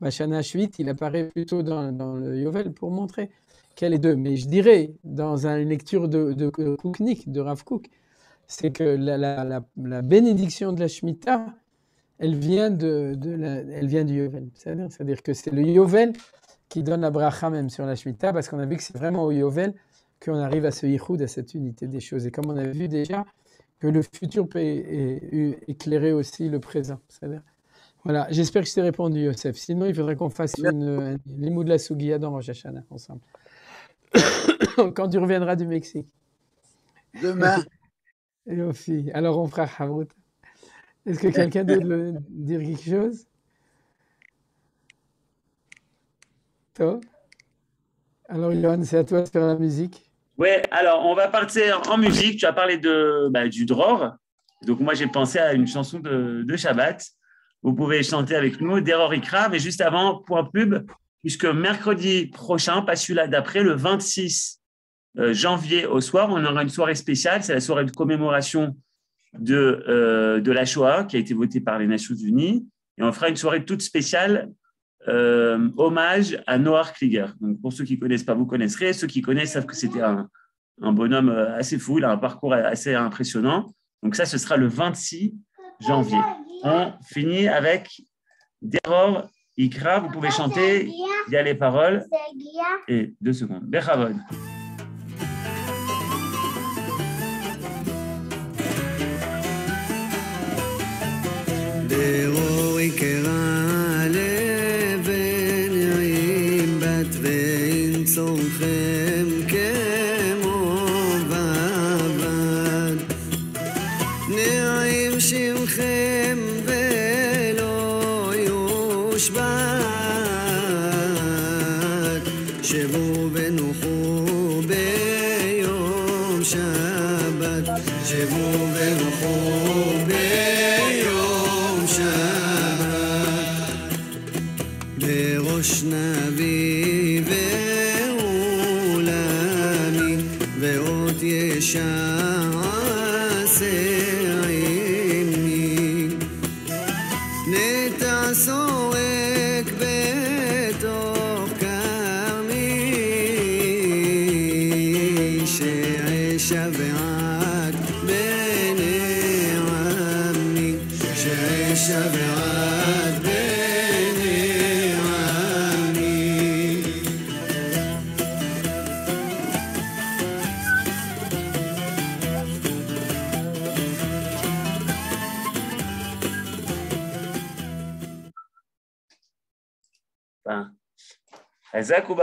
Bashana Shvit, il apparaît plutôt dans le Yovel pour montrer qu'elle est deux. Mais je dirais, dans une lecture de Kouknik, de Rav Kook, c'est que la bénédiction de la Shemitah, elle vient du Yovel. C'est-à-dire que c'est le Yovel qui donne la bracha même sur la Shemitah, parce qu'on a vu que c'est vraiment au Yovel qu'on arrive à ce yichud, à cette unité des choses. Et comme on a vu déjà, que le futur peut éclairer aussi le présent. C'est-à-dire, voilà, j'espère que je t'ai répondu, Youssef. Sinon, il faudrait qu'on fasse une limoud de la Sougia dans Rosh Hashanah ensemble. Quand tu reviendras du Mexique. Demain. Yofi. Alors, on fera Havrout. Est-ce que quelqu'un d'autre veut dire quelque chose? Toi? Alors, Yohan, c'est à toi de faire la musique. Oui, alors on va partir en musique. Tu as parlé du Dror. Donc, moi, j'ai pensé à une chanson de Shabbat. Vous pouvez chanter avec nous, Deror Ikra. Mais juste avant, point pub, puisque mercredi prochain, pas celui-là d'après, le 26 janvier au soir, on aura une soirée spéciale. C'est la soirée de commémoration de la Shoah qui a été votée par les Nations Unies. Et on fera une soirée toute spéciale hommage à Noah Klieger. Donc, pour ceux qui ne connaissent pas, vous connaisserez. Ceux qui connaissent savent que c'était un un bonhomme assez fou, il a un parcours assez impressionnant. Donc ça, ce sera le 26 janvier. On finit avec Deror Ikra, vous pouvez chanter, il y a les paroles. Et 2 secondes. Bechavod. Deror Ikra leben yim bat vein tzorchem kemo vavad na'im shimchem velo yushbat shevu venuchu beyom shabbat shevu venuchu beyom shabbat b'rosh navi ve'ulami ve'ot yesha'aseh נתעסוק בתוך כרמי שעשה ועד בני עמי שעשה ועד בני עמי חזק וברוך.